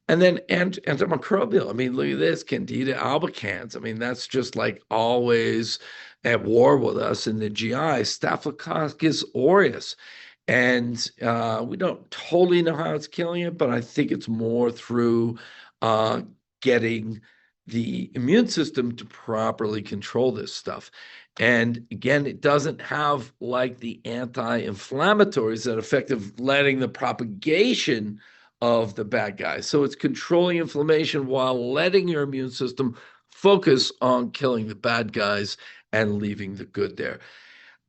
And then antimicrobial. I mean, look at this, Candida albicans. I mean, that's just like always at war with us in the GI. Staphylococcus aureus. And we don't totally know how it's killing it, but I think it's more through getting the immune system to properly control this stuff. And again, it doesn't have like the anti-inflammatories that effective letting the propagation of the bad guys. So it's controlling inflammation while letting your immune system focus on killing the bad guys and leaving the good there.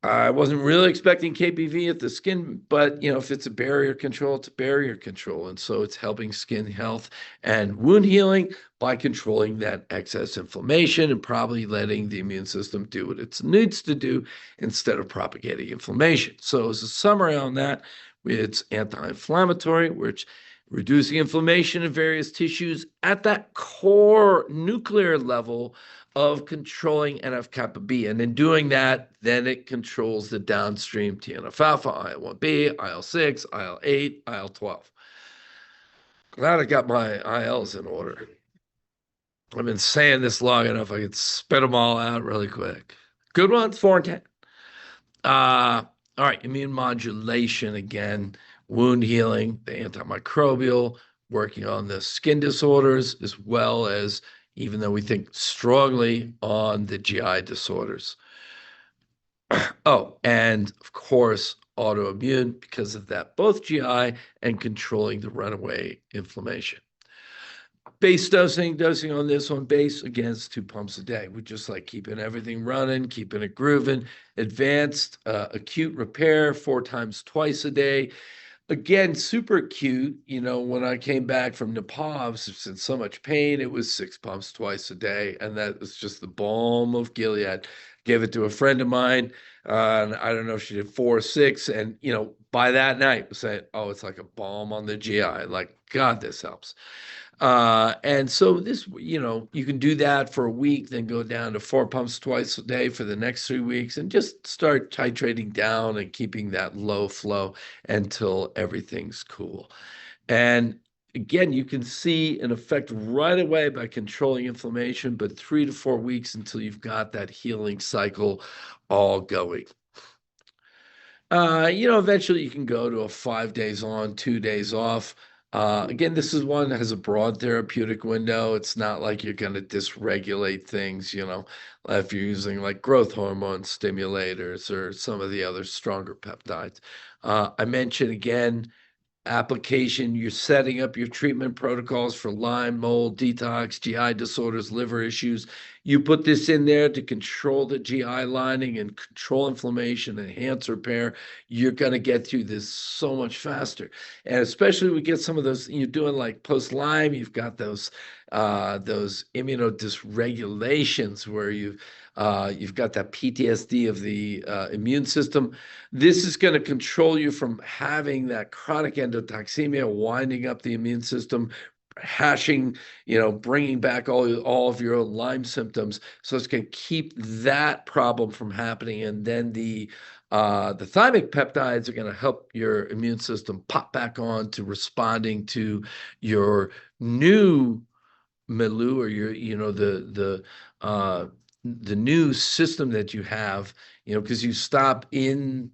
I wasn't really expecting KPV at the skin, but if it's a barrier control, it's a barrier control. And so it's helping skin health and wound healing by controlling that excess inflammation and probably letting the immune system do what it needs to do instead of propagating inflammation. So as a summary on that, it's anti-inflammatory, which reducing inflammation in various tissues at that core nuclear level of controlling NF-kappa B. And in doing that, then it controls the downstream TNF-alpha, IL-1B, IL-6, IL-8, IL-12. Glad I got my ILs in order. I've been saying this long enough, I could spit them all out really quick. Good ones, 4 and 10. All right, immune modulation again, wound healing, the antimicrobial, working on the skin disorders, as well as, even though we think strongly on the GI disorders. Oh, and of course, autoimmune because of that, both GI and controlling the runaway inflammation. Base dosing on this one, base, again, it's 2 pumps a day. We just like keeping everything running, keeping it grooving. Advanced acute repair, 4 times twice a day. Again, super acute. When I came back from Nepal, I was in so much pain. It was 6 pumps twice a day. And that was just the balm of Gilead. Gave it to a friend of mine. And I don't know if she did 4 or 6. And, by that night, was saying, oh, it's like a balm on the GI. Like, God, this helps. And so this, you can do that for a week, then go down to 4 pumps twice a day for the next 3 weeks and just start titrating down and keeping that low flow until everything's cool. And again, you can see an effect right away by controlling inflammation, but 3 to 4 weeks until you've got that healing cycle all going. Eventually you can go to a 5 days on, 2 days off. Again, this is one that has a broad therapeutic window. It's not like you're going to dysregulate things, if you're using like growth hormone stimulators or some of the other stronger peptides. I mentioned again, application, you're setting up your treatment protocols for Lyme, mold, detox, GI disorders, liver issues. You put this in there to control the GI lining and control inflammation, enhance repair. You're going to get through this so much faster. And especially we get some of those, you're doing like post-Lyme, you've got those immunodysregulations where you've got that PTSD of the immune system. This is going to control you from having that chronic endotoxemia, winding up the immune system, hashing, bringing back all of your Lyme symptoms. So it's going to keep that problem from happening. And then the thymic peptides are going to help your immune system pop back on to responding to your new milieu, or your, the new system that you have, because you stop in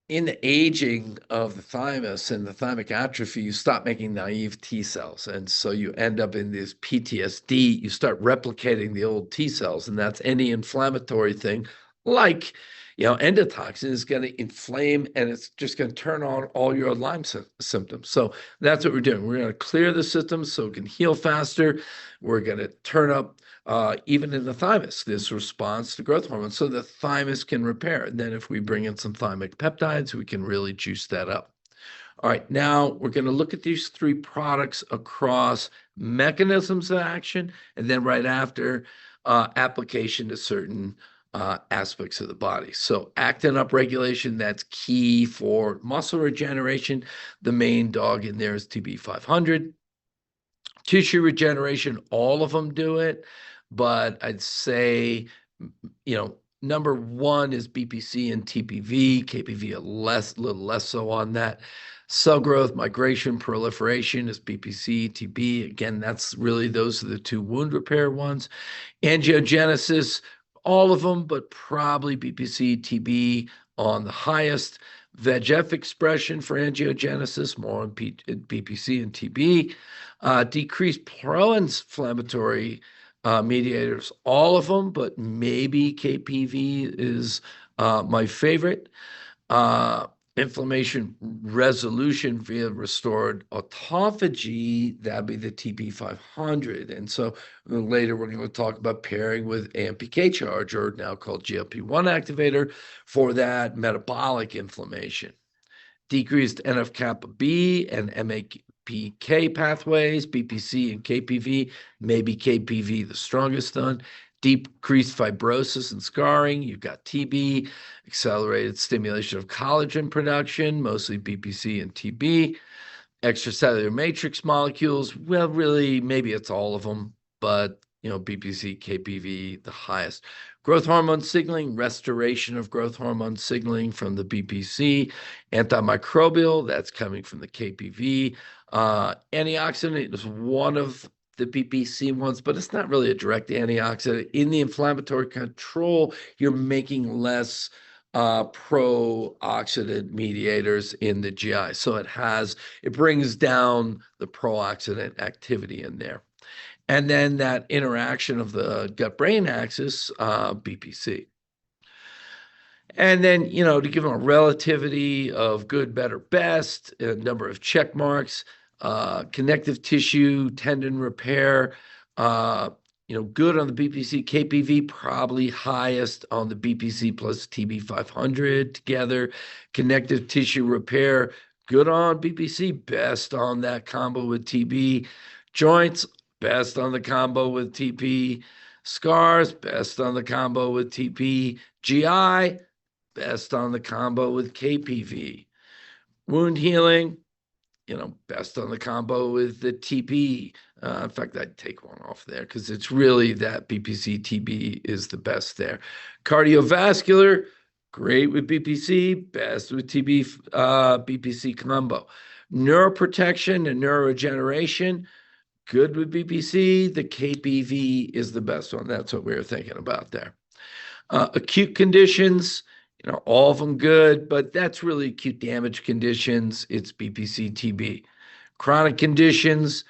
the aging of the thymus and the thymic atrophy, you stop making naive T cells. And so you end up in this PTSD, you start replicating the old T cells, and that's any inflammatory thing like, endotoxin is going to inflame, and it's just going to turn on all your Lyme symptoms. So that's what we're doing. We're going to clear the system so it can heal faster. We're going to turn up, even in the thymus, this response to growth hormone, so the thymus can repair. And then if we bring in some thymic peptides, we can really juice that up. All right, now we're going to look at these three products across mechanisms of action, and then right after, application to certain aspects of the body. So actin upregulation, that's key for muscle regeneration. The main dog in there is TB500. Tissue regeneration, all of them do it, but I'd say, number one is BPC and TPV, KPV a little less so on that. Cell growth, migration, proliferation is BPC, TB. Again, those are the two wound repair ones. Angiogenesis, all of them, but probably BPC, TB on the highest. VEGF expression for angiogenesis, more on BPC and TB. Decreased pro-inflammatory mediators, all of them, but maybe KPV is my favorite. Inflammation resolution via restored autophagy, that'd be the TB500. And so later we're going to talk about pairing with AMPK charge, or now called GLP-1 activator, for that metabolic inflammation. Decreased NF-kappa B and MAPK pathways, BPC and KPV, maybe KPV the strongest one. Decreased fibrosis and scarring, you've got TB. Accelerated stimulation of collagen production, mostly BPC and TB. Extracellular matrix molecules, well, really, maybe it's all of them, but, BPC, KPV, the highest. Growth hormone signaling, restoration of growth hormone signaling from the BPC. Antimicrobial, that's coming from the KPV. Antioxidant is one of the BPC ones, but it's not really a direct antioxidant. In the inflammatory control, you're making less pro-oxidant mediators in the GI. So it brings down the pro-oxidant activity in there. And then that interaction of the gut-brain axis, BPC. And then, to give them a relativity of good, better, best, a number of check marks, connective tissue, tendon repair, good on the BPC, KPV, probably highest on the BPC plus TB500 together. Connective tissue repair, good on BPC, best on that combo with TB. Joints, best on the combo with TP. Scars, best on the combo with TP. GI, best on the combo with KPV. Wound healing, best on the combo with the TP. In fact, I'd take one off there because it's really that BPC TB is the best there. Cardiovascular, great with BPC, best with TB, BPC combo. Neuroprotection and neuroregeneration, good with BPC. The KPV is the best one. That's what we were thinking about there. Acute conditions, all of them good, but that's really acute damage conditions. It's BPC TB. Chronic conditions,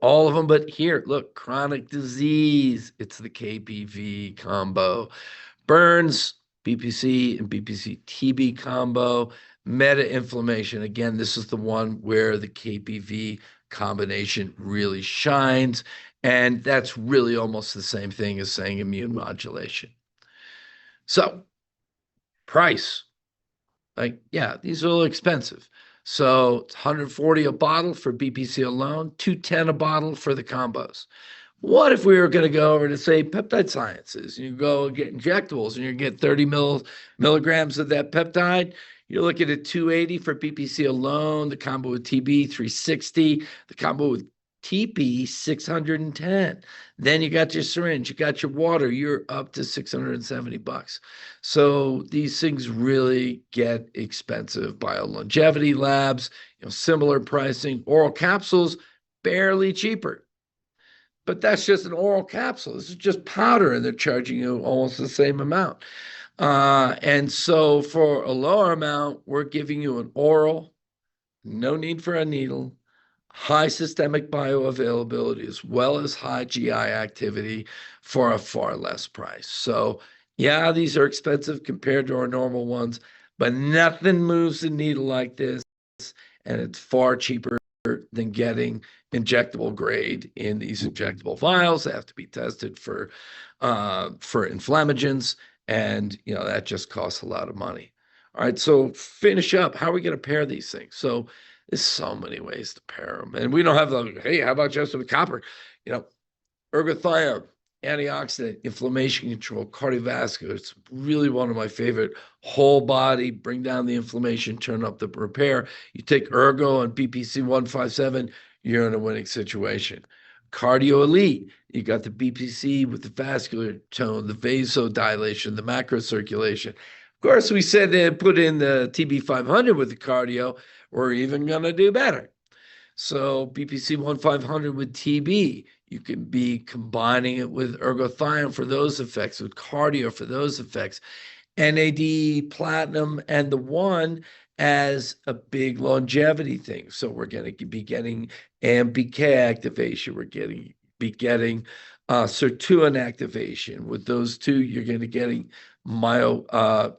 all of them, but here, look, chronic disease, it's the KPV combo. Burns, BPC and BPC TB combo. Meta-inflammation, again, this is the one where the KPV combination really shines. And that's really almost the same thing as saying immune modulation. So, price. Like, yeah, these are a little expensive. So it's 140 a bottle for BPC alone, 210 a bottle for the combos. What if we were going to go over to, say, Peptide Sciences? You go get injectables and you get 30 milligrams of that peptide. You're looking at 280 for BPC alone, the combo with TB 360, the combo with TP 610. Then you got your syringe, you got your water, you're up to $670. So these things really get expensive. BioLongevity Labs, similar pricing. Oral capsules, barely cheaper. But that's just an oral capsule. This is just powder, and they're charging you almost the same amount. And so for a lower amount, we're giving you an oral, no need for a needle, high systemic bioavailability, as well as high GI activity for a far less price. So yeah, these are expensive compared to our normal ones, but nothing moves the needle like this, and it's far cheaper than getting injectable grade in these injectable vials. They have to be tested for inflammagens, and that just costs a lot of money. All right, so finish up. How are we going to pair these things? So there's so many ways to pair them, and we don't have the, hey, how about just with copper? Ergothione, antioxidant, inflammation control, cardiovascular. It's really one of my favorite. Whole body, bring down the inflammation, turn up the repair. You take Ergo and BPC 157, you're in a winning situation. Cardio Elite, you got the BPC with the vascular tone, the vasodilation, the macrocirculation. Of course, we said they put in the TB 500 with the cardio. We're even going to do better. So BPC 1500 with TB, you can be combining it with ergothione for those effects, with cardio for those effects, NAD platinum, and the one as a big longevity thing. So we're going to be getting AMPK activation. We're be getting sirtuin activation. With those two, you're going to getting mitochondrial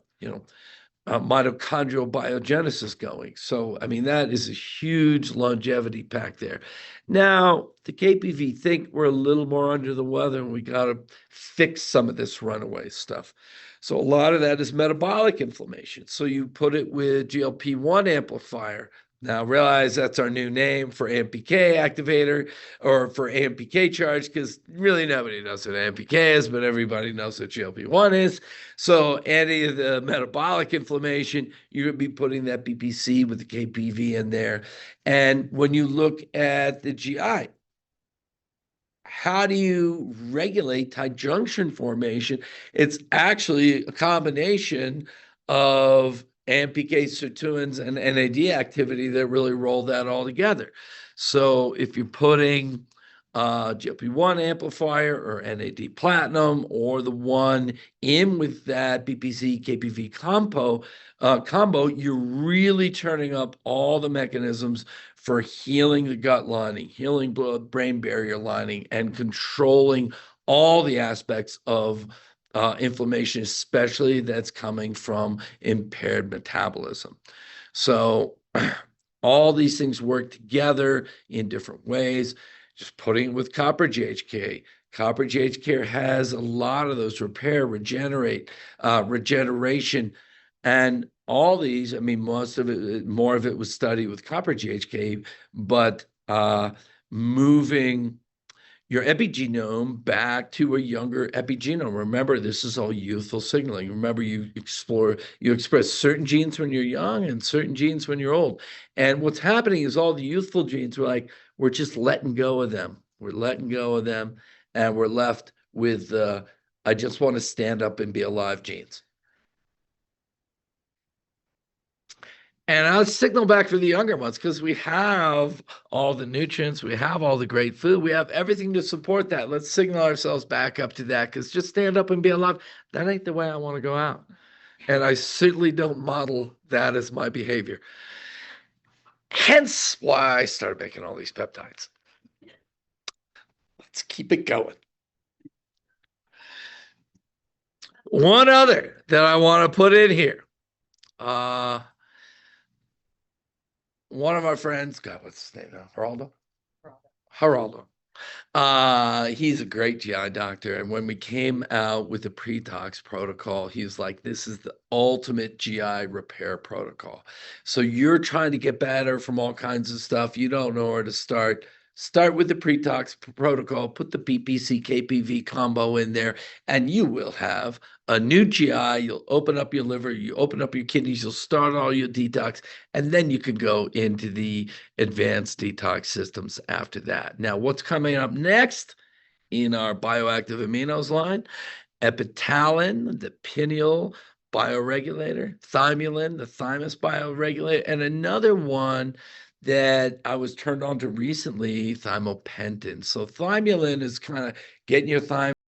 biogenesis going. So, I mean, that is a huge longevity pack there. Now, the KPV think we're a little more under the weather, and we got to fix some of this runaway stuff. So a lot of that is metabolic inflammation. So you put it with GLP-1 amplifier. Now realize that's our new name for AMPK activator, or for AMPK charge, because really nobody knows what AMPK is, but everybody knows what GLP-1 is. So any of the metabolic inflammation, you're going to be putting that BPC with the KPV in there. And when you look at the GI, how do you regulate tight junction formation? It's actually a combination of AMPK, sirtuins, and NAD activity that really roll that all together. So if you're putting GLP-1 amplifier or NAD platinum, or the one in with that BPC KPV combo, you're really turning up all the mechanisms for healing the gut lining, healing blood-brain barrier lining, and controlling all the aspects of inflammation, especially that's coming from impaired metabolism. So all these things work together in different ways. Just putting it with copper GHK. Copper GHK has a lot of those repair, regeneration, and all these. I mean, most of it, more of it was studied with copper GHK, but moving your epigenome back to a younger epigenome. Remember, this is all youthful signaling. Remember, you express certain genes when you're young and certain genes when you're old. And what's happening is all the youthful genes are like, we're just letting go of them. We're letting go of them, and we're left with I just want to stand up and be alive genes. And I'll signal back for the younger ones, because we have all the nutrients, we have all the great food, we have everything to support that. Let's signal ourselves back up to that, because just stand up and be alive, that ain't the way I want to go out. And I certainly don't model that as my behavior. Hence why I started making all these peptides. Let's keep it going. One other that I want to put in here. One of our friends, God, what's his name now? Geraldo? He's a great GI doctor. And when we came out with the pre-tox protocol, he's like, this is the ultimate GI repair protocol. So you're trying to get better from all kinds of stuff. You don't know where to start. Start with the pre-tox protocol, put the BPC KPV combo in there, and you will have a new GI. You'll open up your liver, you open up your kidneys, you'll start all your detox, and then you can go into the advanced detox systems after that. Now, what's coming up next in our bioactive aminos line? Epitalin, the pineal bioregulator, thymulin, the thymus bioregulator, and another one that I was turned on to recently, thymopentin. So thymulin is kind of getting your thymus